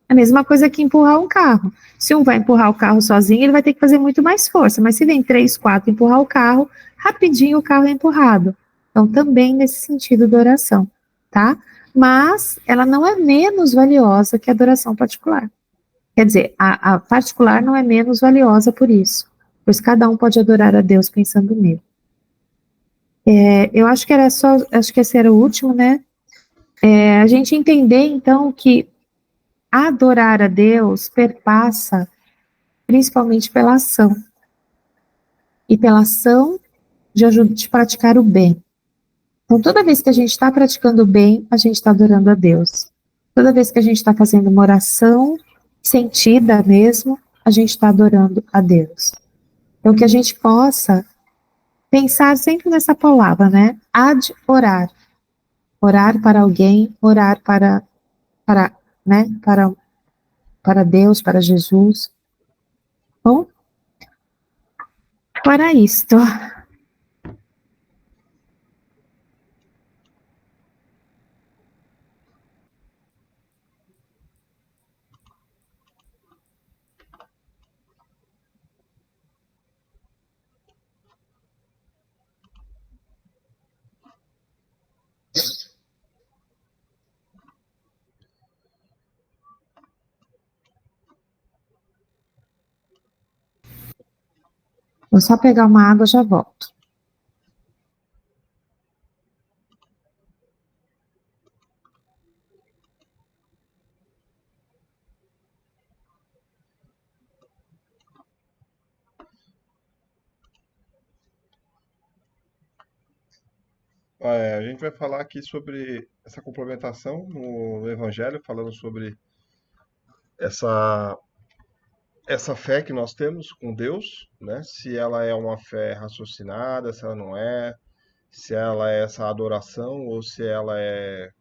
É a mesma coisa que empurrar um carro. Se um vai empurrar o carro sozinho, ele vai ter que fazer muito mais força, mas se vem 3, 4 empurrar o carro, rapidinho o carro é empurrado. Então, também nesse sentido da oração, tá? Mas ela não é menos valiosa que a adoração particular. Quer dizer, a particular não é menos valiosa por isso, pois cada um pode adorar a Deus pensando nele. Eu acho que era só, acho que esse era o último, né? A gente entender, então, que adorar a Deus perpassa principalmente pela ação, e pela ação de praticar o bem. Então, toda vez que a gente está praticando o bem, a gente está adorando a Deus. Toda vez que a gente está fazendo uma oração sentida mesmo, a gente está adorando a Deus. Então, que a gente possa pensar sempre nessa palavra, né? Ad orar. Orar para alguém, orar né? Para Deus, para Jesus. Bom, para isto. Vou só pegar uma água e já volto. A gente vai falar aqui sobre essa complementação no Evangelho, falando sobre essa, essa fé que nós temos com Deus, né? Se ela é uma fé raciocinada, se ela não é, se ela é essa adoração ou se ela é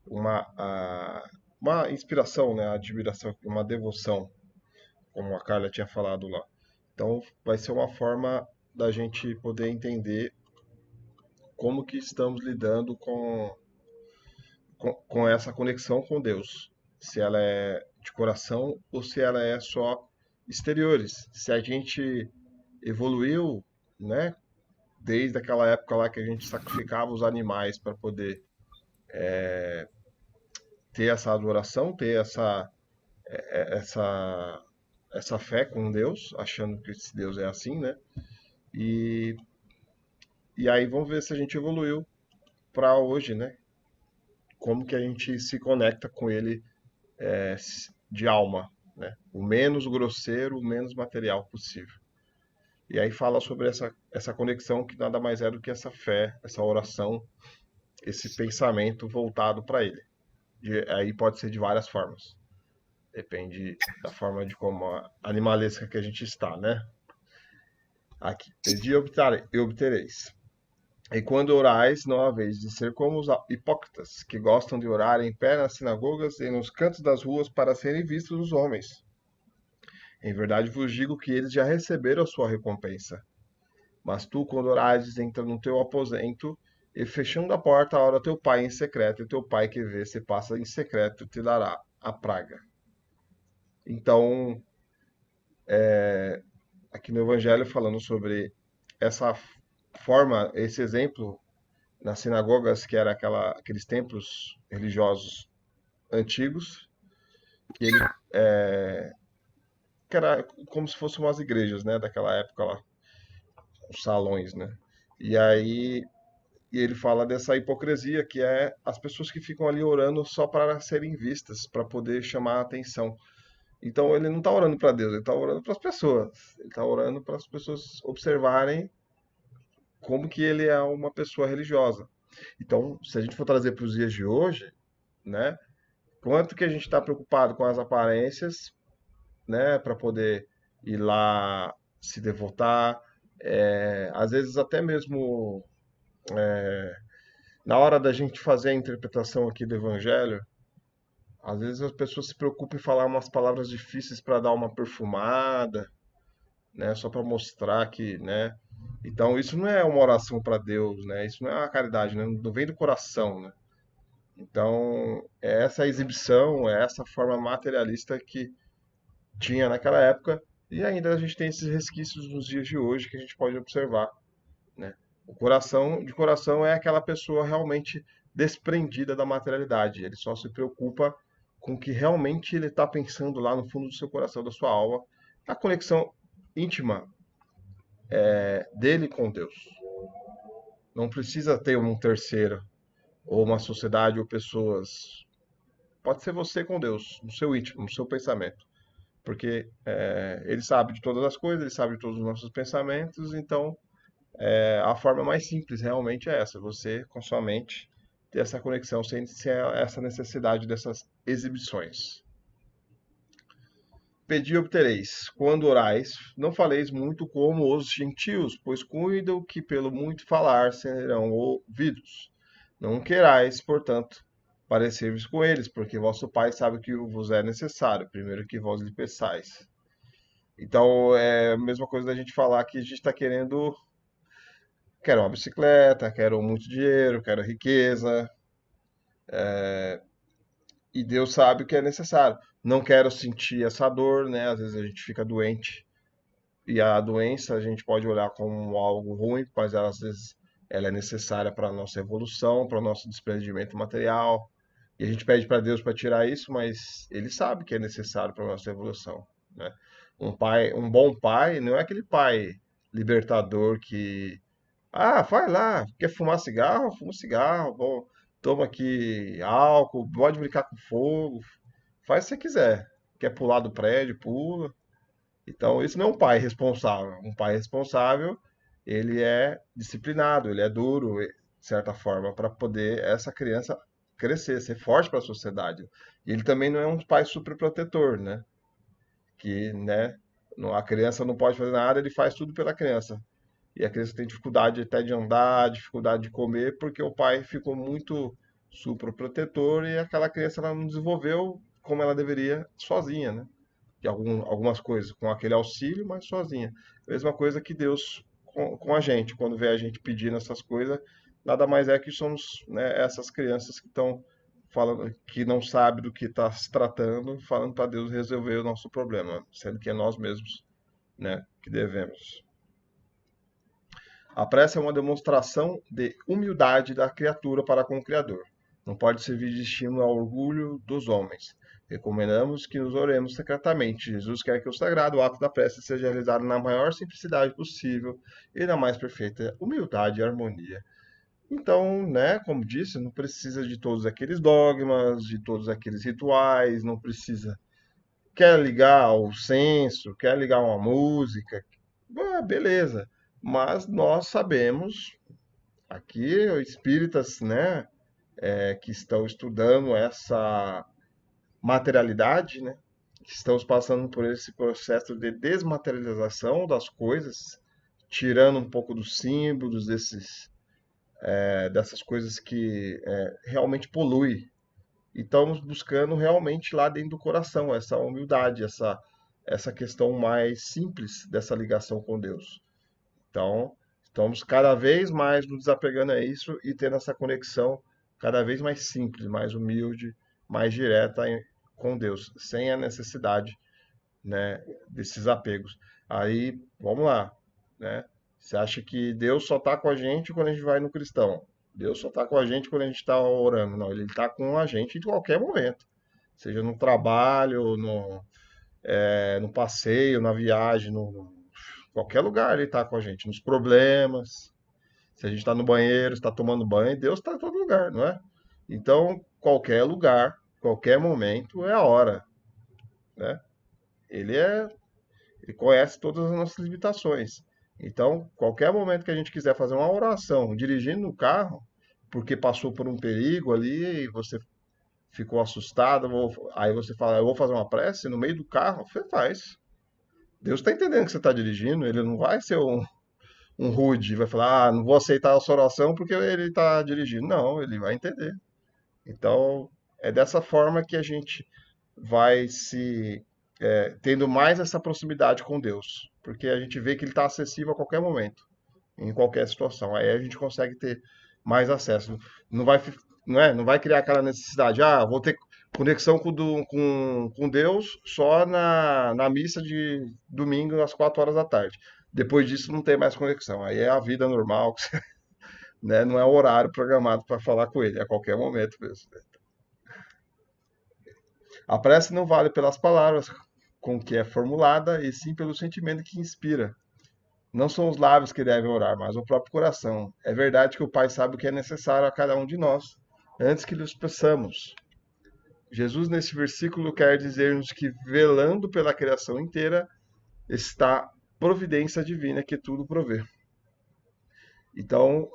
uma, uma inspiração, né? Admiração, uma devoção, como a Carla tinha falado lá. Então, vai ser uma forma da gente poder entender como que estamos lidando com essa conexão com Deus. Se ela é de coração ou se ela é só exteriores. Se a gente evoluiu, né, desde aquela época lá que a gente sacrificava os animais para poder ter essa adoração, ter essa, essa fé com Deus, achando que esse Deus é assim, né? E, e aí vamos ver se a gente evoluiu para hoje, né? Como que a gente se conecta com ele de alma, né? O menos grosseiro, o menos material possível. E aí fala sobre essa conexão que nada mais é do que essa fé, essa oração, esse pensamento voltado para ele. Aí pode ser de várias formas. Depende da forma de como a animalesca que a gente está, né? Aqui. Pedi e obtereis. E quando orais, não haveis de ser como os hipócritas, que gostam de orar em pé nas sinagogas e nos cantos das ruas para serem vistos dos homens. Em verdade vos digo que eles já receberam a sua recompensa. Mas tu, quando orares, entra no teu aposento e fechando a porta, ora teu pai em secreto, e teu pai que vê se passa em secreto te dará a praga. Então, aqui no Evangelho falando sobre essa forma, esse exemplo nas sinagogas, que era aqueles templos religiosos antigos, que ele que era como se fossem umas igrejas, né, daquela época lá, os salões, né? E aí ele fala dessa hipocrisia que é as pessoas que ficam ali orando só para serem vistas, para poder chamar a atenção. Então ele não está orando para Deus, ele está orando para as pessoas. Ele está orando para as pessoas observarem como que ele é uma pessoa religiosa. Então, se a gente for trazer para os dias de hoje, né, quanto que a gente está preocupado com as aparências, né, para poder ir lá se devotar, às vezes até mesmo na hora da gente fazer a interpretação aqui do Evangelho, às vezes as pessoas se preocupam em falar umas palavras difíceis para dar uma perfumada, né, só para mostrar que, né, então isso não é uma oração para Deus, né, isso não é uma caridade, né, não vem do coração, né. Então, é essa exibição, é essa forma materialista que tinha naquela época, e ainda a gente tem esses resquícios nos dias de hoje que a gente pode observar, né? O coração, de coração, é aquela pessoa realmente desprendida da materialidade. Ele só se preocupa com o que realmente ele está pensando lá no fundo do seu coração, da sua alma, a conexão íntima dele com Deus. Não precisa ter um terceiro, ou uma sociedade, ou pessoas. Pode ser você com Deus, no seu íntimo, no seu pensamento. Porque ele sabe de todas as coisas, ele sabe de todos os nossos pensamentos, então a forma mais simples realmente é essa, você com sua mente ter essa conexão sem essa necessidade dessas exibições. Pedi e obtereis. Quando orais, não faleis muito como os gentios, pois cuidam que pelo muito falar serão ouvidos. Não querais, portanto, parecer-vos com eles, porque vosso Pai sabe que vos é necessário, primeiro que vós lhe peçais. Então, é a mesma coisa da gente falar que a gente está querendo. Quero uma bicicleta, quero muito dinheiro, quero riqueza, e Deus sabe o que é necessário. Não quero sentir essa dor, né? Às vezes a gente fica doente, e a doença a gente pode olhar como algo ruim, mas ela, às vezes ela é necessária para a nossa evolução, para o nosso desprendimento material. E a gente pede para Deus para tirar isso, mas Ele sabe que é necessário para a nossa evolução, né? Um bom pai, não é aquele pai libertador que, vai lá, quer fumar cigarro? Fuma cigarro, bom, toma aqui álcool, pode brincar com fogo, faz se você quiser. Quer pular do prédio, pula. Então, isso não é um pai responsável. Um pai responsável, ele é disciplinado, ele é duro, de certa forma, para poder essa criança crescer, ser forte para a sociedade. E ele também não é um pai superprotetor, né? Que, né, a criança não pode fazer nada, ele faz tudo pela criança. E a criança tem dificuldade até de andar, dificuldade de comer, porque o pai ficou muito supraprotetor e aquela criança ela não desenvolveu como ela deveria sozinha, né? De algumas coisas, com aquele auxílio, mas sozinha. Mesma coisa que Deus com a gente, quando vê a gente pedindo essas coisas, nada mais é que somos, né, essas crianças que estão falando, que não sabem do que está se tratando, falando para Deus resolver o nosso problema, sendo que é nós mesmos, né, que devemos. A prece é uma demonstração de humildade da criatura para com o Criador. Não pode servir de estímulo ao orgulho dos homens. Recomendamos que nos oremos secretamente. Jesus quer que o sagrado ato da prece seja realizado na maior simplicidade possível e na mais perfeita humildade e harmonia. Então, né, como disse, não precisa de todos aqueles dogmas, de todos aqueles rituais, não precisa. Quer ligar o censo, quer ligar uma música, beleza. Mas nós sabemos, aqui, espíritas, né, que estão estudando essa materialidade, né, que estamos passando por esse processo de desmaterialização das coisas, tirando um pouco dos símbolos, dessas coisas que realmente poluem. E estamos buscando realmente lá dentro do coração essa humildade, essa questão mais simples dessa ligação com Deus. Então, estamos cada vez mais nos desapegando a isso e tendo essa conexão cada vez mais simples, mais humilde, mais direta com Deus, sem a necessidade, né, desses apegos. Aí, vamos lá, né? Você acha que Deus só está com a gente quando a gente vai no cristão? Deus só está com a gente quando a gente está orando? Não, Ele está com a gente em qualquer momento, seja no trabalho, no passeio, na viagem, qualquer lugar Ele está com a gente, nos problemas. Se a gente está no banheiro, está tomando banho, Deus está em todo lugar, não é? Então, qualquer lugar, qualquer momento é a hora, né? Ele é Ele conhece todas as nossas limitações. Então, qualquer momento que a gente quiser fazer uma oração, dirigindo no carro, porque passou por um perigo ali e você ficou assustado, aí você fala, eu vou fazer uma prece no meio do carro, você faz. Deus está entendendo que você está dirigindo, ele não vai ser um rude, vai falar, não vou aceitar a sua oração porque ele está dirigindo. Não, ele vai entender. Então, é dessa forma que a gente vai se tendo mais essa proximidade com Deus, porque a gente vê que Ele está acessível a qualquer momento, em qualquer situação. Aí a gente consegue ter mais acesso. Não vai, não vai criar aquela necessidade, vou ter conexão com Deus só na missa de domingo às 4 horas da tarde. Depois disso não tem mais conexão. Aí é a vida normal, né? Não é o horário programado para falar com Ele, é a qualquer momento mesmo. A prece não vale pelas palavras com que é formulada, e sim pelo sentimento que inspira. Não são os lábios que devem orar, mas o próprio coração. É verdade que o Pai sabe o que é necessário a cada um de nós, antes que lhes peçamos. Jesus, nesse versículo, quer dizer-nos que, velando pela criação inteira, está a providência divina que tudo provê. Então,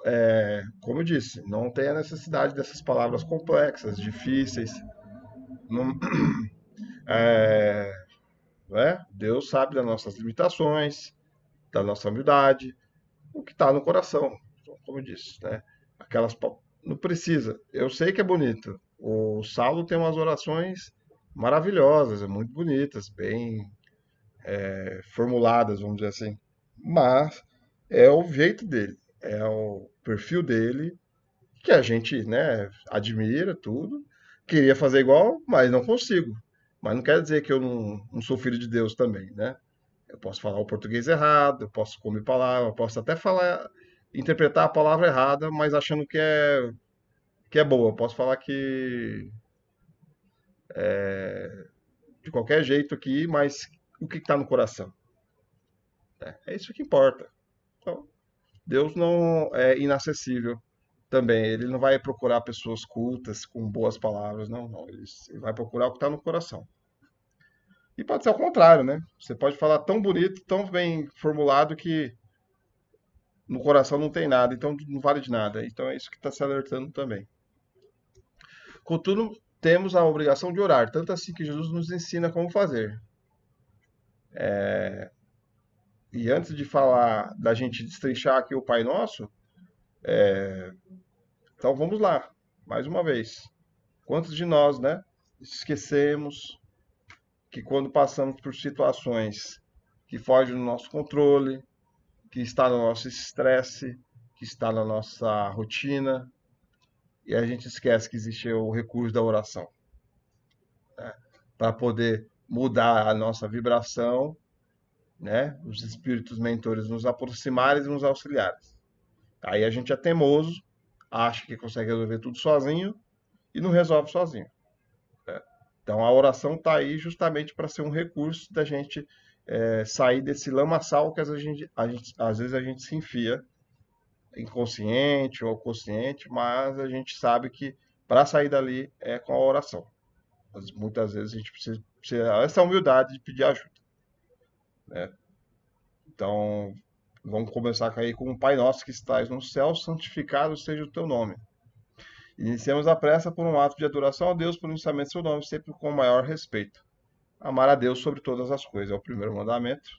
como eu disse, não tem a necessidade dessas palavras complexas, difíceis. Não, Deus sabe das nossas limitações, da nossa humildade, o que está no coração, como eu disse, né? Não precisa. Eu sei que é bonito. O Saulo tem umas orações maravilhosas, muito bonitas, bem formuladas, vamos dizer assim. Mas é o jeito dele, é o perfil dele, que a gente, né, admira tudo. Queria fazer igual, mas não consigo. Mas não quer dizer que eu não sou filho de Deus também, né? Eu posso falar o português errado, eu posso comer palavra, eu posso até interpretar a palavra errada, mas achando que é boa. Eu posso falar que de qualquer jeito aqui, mas o que está no coração? É isso que importa. Então, Deus não é inacessível também. Ele não vai procurar pessoas cultas com boas palavras, não, não. Ele vai procurar o que está no coração. E pode ser ao contrário, né? Você pode falar tão bonito, tão bem formulado que no coração não tem nada, então não vale de nada. Então é isso que está se alertando também. Contudo, temos a obrigação de orar, tanto assim que Jesus nos ensina como fazer. E antes de falar da gente destrinchar aqui o Pai Nosso, então vamos lá, mais uma vez. Quantos de nós, né, esquecemos que quando passamos por situações que fogem do nosso controle, que está no nosso estresse, que está na nossa rotina, e a gente esquece que existe o recurso da oração, né, para poder mudar a nossa vibração, né, os espíritos mentores nos aproximarem e nos auxiliarem. Aí a gente é teimoso, acha que consegue resolver tudo sozinho e não resolve sozinho. Né? Então a oração está aí justamente para ser um recurso da gente sair desse lamaçal que às vezes a gente se enfia, inconsciente ou consciente, mas a gente sabe que para sair dali é com a oração. Mas muitas vezes a gente precisa essa humildade de pedir ajuda. Né? Então, vamos começar aí com o Pai Nosso que estás no céu, santificado seja o teu nome. Iniciamos a prece por um ato de adoração a Deus por iniciamento do seu nome, sempre com o maior respeito. Amar a Deus sobre todas as coisas é o primeiro mandamento.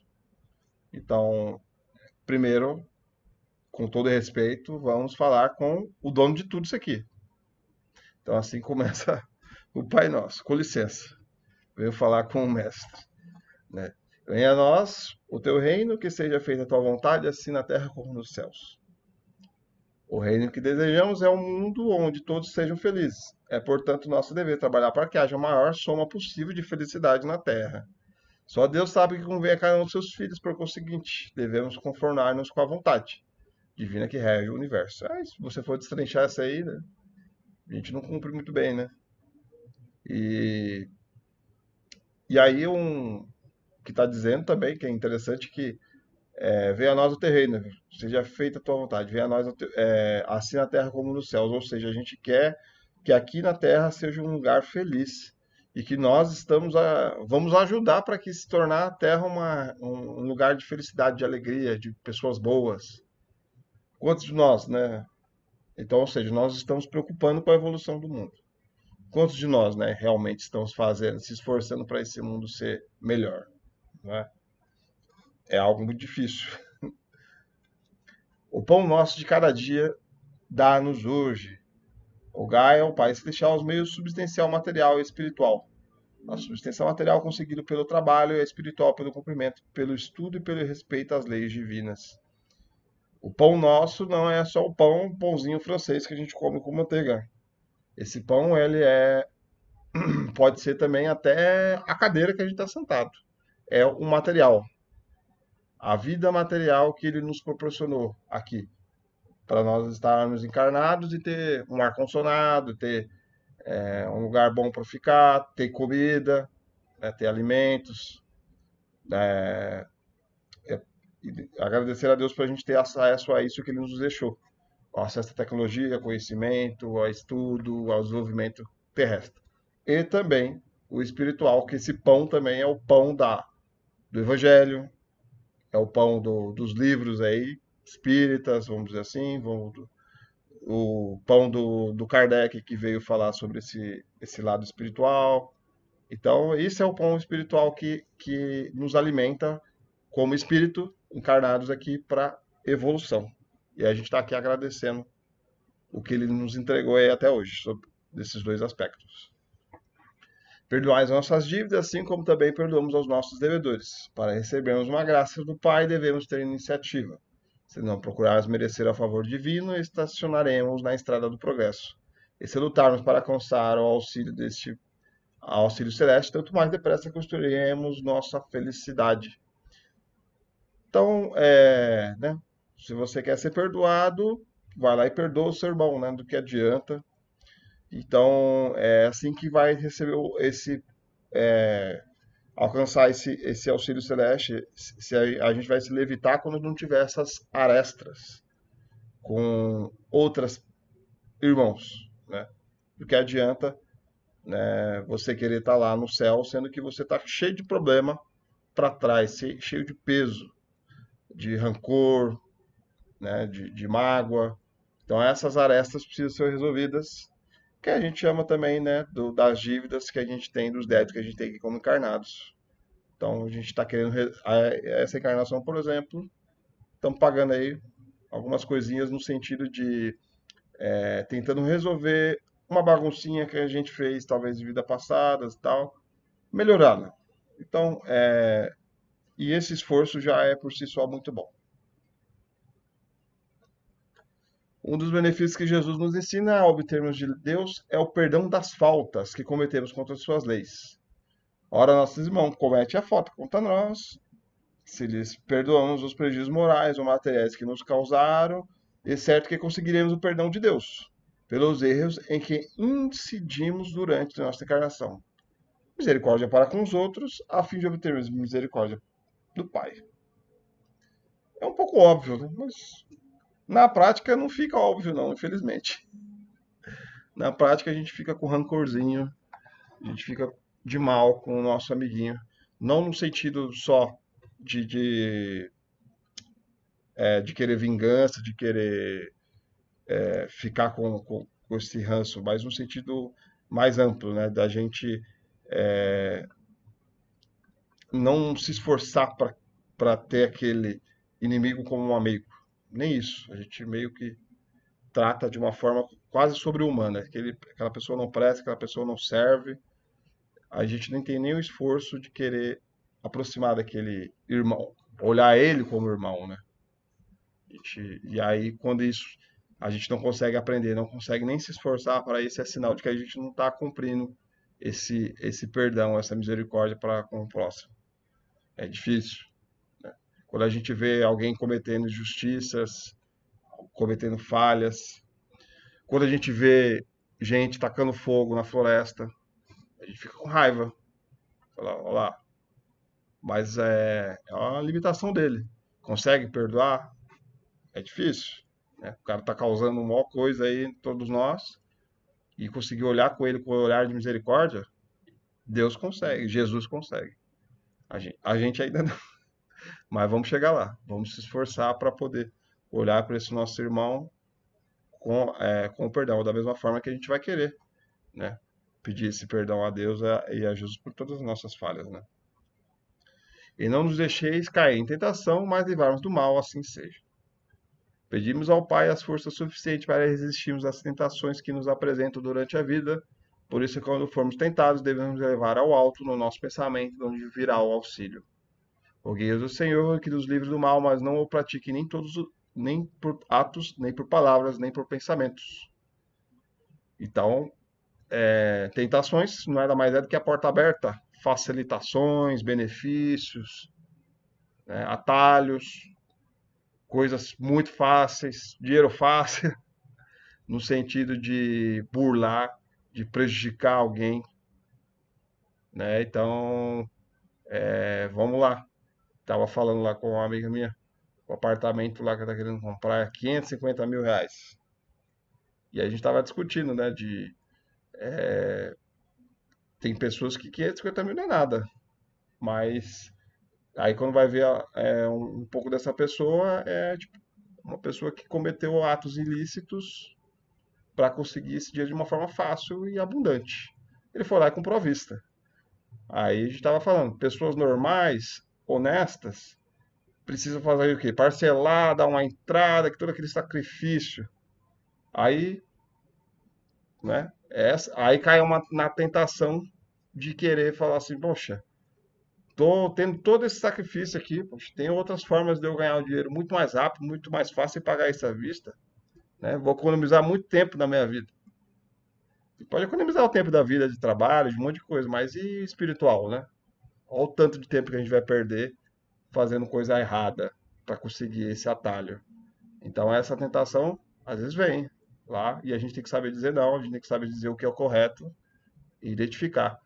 Então, primeiro, com todo respeito, vamos falar com o dono de tudo isso aqui. Então, assim começa o Pai Nosso. Com licença, venho falar com o Mestre. Né? Venha a nós o teu reino, que seja feita a tua vontade, assim na terra como nos céus. O reino que desejamos é um mundo onde todos sejam felizes. É, portanto, nosso dever trabalhar para que haja a maior soma possível de felicidade na terra. Só Deus sabe o que convém a cada um dos seus filhos, por conseguinte, devemos conformar-nos com a vontade divina que rege o universo. Se você for destrinchar essa aí, né, a gente não cumpre muito bem, né? E aí que está dizendo também, que é interessante, que venha a nós o terreno, seja feita a tua vontade, venha a nós assim na terra como nos céus. Ou seja, a gente quer que aqui na terra seja um lugar feliz e que nós vamos ajudar para que se tornar a terra um lugar de felicidade, de alegria, de pessoas boas. Quantos de nós, né? Então, ou seja, nós estamos preocupando com a evolução do mundo. Quantos de nós, né, realmente estamos se esforçando para esse mundo ser melhor, né? É algo muito difícil. O pão nosso de cada dia dá-nos hoje. O Gaia é o Pai Celestial, os meios subsistencial material e espiritual. A subsistência material conseguido pelo trabalho e a espiritual pelo cumprimento, pelo estudo e pelo respeito às leis divinas. O pão nosso não é só o pãozinho francês que a gente come com manteiga. Esse pão, ele pode ser também até a cadeira que a gente está sentado. É um material. A vida material que ele nos proporcionou aqui. Para nós estarmos encarnados e ter um ar-condicionado, ter um lugar bom para ficar, ter comida, né, ter alimentos. E agradecer a Deus por a gente ter acesso a isso que ele nos deixou. O acesso à tecnologia, conhecimento, ao estudo, ao desenvolvimento terrestre. E também o espiritual, que esse pão também é o pão do Evangelho, é o pão dos livros aí, espíritas, vamos dizer assim, o pão do Kardec, que veio falar sobre esse lado espiritual. Então, esse é o pão espiritual que nos alimenta como espírito encarnados aqui para evolução. E a gente está aqui agradecendo o que ele nos entregou aí até hoje, sobre esses dois aspectos. Perdoai as nossas dívidas, assim como também perdoamos aos nossos devedores. Para recebermos uma graça do Pai, devemos ter iniciativa. Se não procurarmos merecer a favor divino, estacionaremos na estrada do progresso. E se lutarmos para alcançar o auxílio celeste, tanto mais depressa construiremos nossa felicidade. Então, né, se você quer ser perdoado, vai lá e perdoa o seu irmão, né, do que adianta. Então, é assim que vai receber alcançar esse auxílio celeste, a gente vai se levitar quando não tiver essas arestas com outros irmãos, né? Do que adianta, né, você querer estar lá no céu, sendo que você está cheio de problema para trás, cheio de peso, de rancor, né, de mágoa. Então essas arestas precisam ser resolvidas, que a gente chama também, né, das dívidas que a gente tem, dos débitos que a gente tem aqui como encarnados. Então a gente está querendo, essa encarnação, por exemplo, estamos pagando aí algumas coisinhas no sentido de tentando resolver uma baguncinha que a gente fez, talvez de vida passadas e tal, melhorá-la. Então, e esse esforço já é por si só muito bom. Um dos benefícios que Jesus nos ensina a obtermos de Deus é o perdão das faltas que cometemos contra as suas leis. Ora, nossos irmãos cometem a falta contra nós, se lhes perdoamos os prejuízos morais ou materiais que nos causaram, é certo que conseguiremos o perdão de Deus pelos erros em que incidimos durante a nossa encarnação. Misericórdia para com os outros, a fim de obtermos misericórdia do Pai. É um pouco óbvio, né? Mas na prática não fica óbvio não, infelizmente. Na prática a gente fica com rancorzinho, a gente fica de mal com o nosso amiguinho. Não no sentido só de querer vingança, de querer ficar com esse ranço, mas no sentido mais amplo, né? Da gente não se esforçar para ter aquele inimigo como um amigo. Nem isso. A gente meio que trata de uma forma quase sobre-humana. Aquela pessoa não presta, aquela pessoa não serve. A gente nem tem nem o esforço de querer aproximar daquele irmão, olhar ele como irmão, né? E aí, quando isso a gente não consegue aprender, não consegue nem se esforçar para isso, é sinal de que a gente não está cumprindo esse perdão, essa misericórdia para com o próximo. É difícil. Quando a gente vê alguém cometendo injustiças, cometendo falhas, quando a gente vê gente tacando fogo na floresta, a gente fica com raiva. Fala, olha lá. Mas é uma limitação dele. Consegue perdoar? É difícil. Né? O cara está causando uma maior coisa aí em todos nós. E conseguir olhar com ele com o olhar de misericórdia, Deus consegue, Jesus consegue. A gente ainda não. Mas vamos chegar lá. Vamos se esforçar para poder olhar para esse nosso irmão com perdão, da mesma forma que a gente vai querer, né? Pedir esse perdão a Deus e a Jesus por todas as nossas falhas, né? E não nos deixeis cair em tentação, mas livrar-nos do mal, assim seja. Pedimos ao Pai as forças suficientes para resistirmos às tentações que nos apresentam durante a vida. Por isso, quando formos tentados, devemos levar ao alto no nosso pensamento, de onde virá o auxílio. Roguei-vos o Senhor que nos livre do mal, mas não o pratique nem por atos, nem por palavras, nem por pensamentos. Então, tentações não é nada mais do que a porta aberta, facilitações, benefícios, né, atalhos, coisas muito fáceis, dinheiro fácil, no sentido de burlar, de prejudicar alguém, né? Então, vamos lá. Tava falando lá com uma amiga minha, o apartamento lá que ela tá querendo comprar é 550 mil reais. E a gente tava discutindo, né, tem pessoas que 550 mil não é nada, mas aí quando vai ver um pouco dessa pessoa, é tipo uma pessoa que cometeu atos ilícitos para conseguir esse dinheiro de uma forma fácil e abundante. Ele foi lá e comprou à vista. Aí a gente estava falando, pessoas normais, honestas, precisam fazer o quê? Parcelar, dar uma entrada, que todo aquele sacrifício. Aí, né? Aí cai na tentação de querer falar assim, poxa, tô tendo todo esse sacrifício aqui, poxa, tem outras formas de eu ganhar o dinheiro muito mais rápido, muito mais fácil e pagar isso à vista, né? Vou economizar muito tempo na minha vida. Você pode economizar o tempo da vida de trabalho, de um monte de coisa, mas e espiritual, né? Olha o tanto de tempo que a gente vai perder fazendo coisa errada para conseguir esse atalho. Então essa tentação às vezes vem lá e a gente tem que saber dizer não, a gente tem que saber dizer o que é o correto e identificar.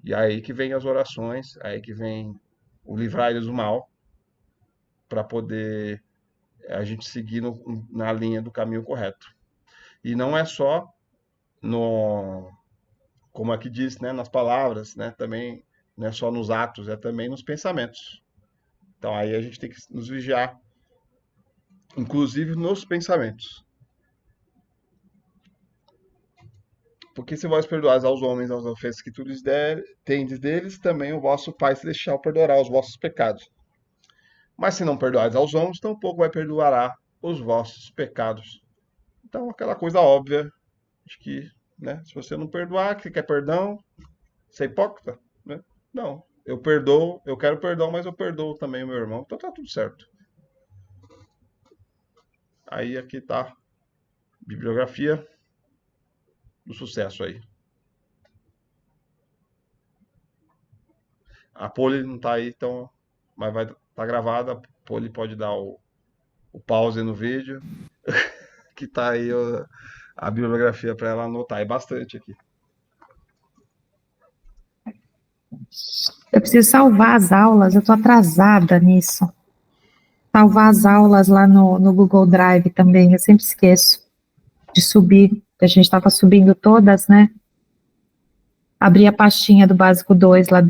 E aí que vem as orações, aí que vem o livrar eles do mal para poder a gente seguir na linha do caminho correto. E não é só no, como aqui diz, né, nas palavras, né, também não é só nos atos, é também nos pensamentos. Então aí a gente tem que nos vigiar, inclusive nos pensamentos. Porque se vós perdoais aos homens as ofensas que tu lhes tendes deles, também o vosso Pai Celestial perdoará os vossos pecados. Mas se não perdoais aos homens, tampouco vai perdoará os vossos pecados. Então, aquela coisa óbvia de que, né, se você não perdoar, que quer perdão, você é hipócrita, né? Não, eu perdoo, eu quero perdão, mas eu perdoo também o meu irmão. Então tá tudo certo. Aí aqui tá bibliografia do sucesso aí. A Poli não tá aí, então, mas vai tá gravada. A Poli pode dar o pause no vídeo, que tá aí a bibliografia para ela anotar. É bastante aqui. Eu preciso salvar as aulas, eu tô atrasada nisso. Salvar as aulas lá no Google Drive também, eu sempre esqueço de subir, a gente estava subindo todas, né? Abri a pastinha do básico 2 lá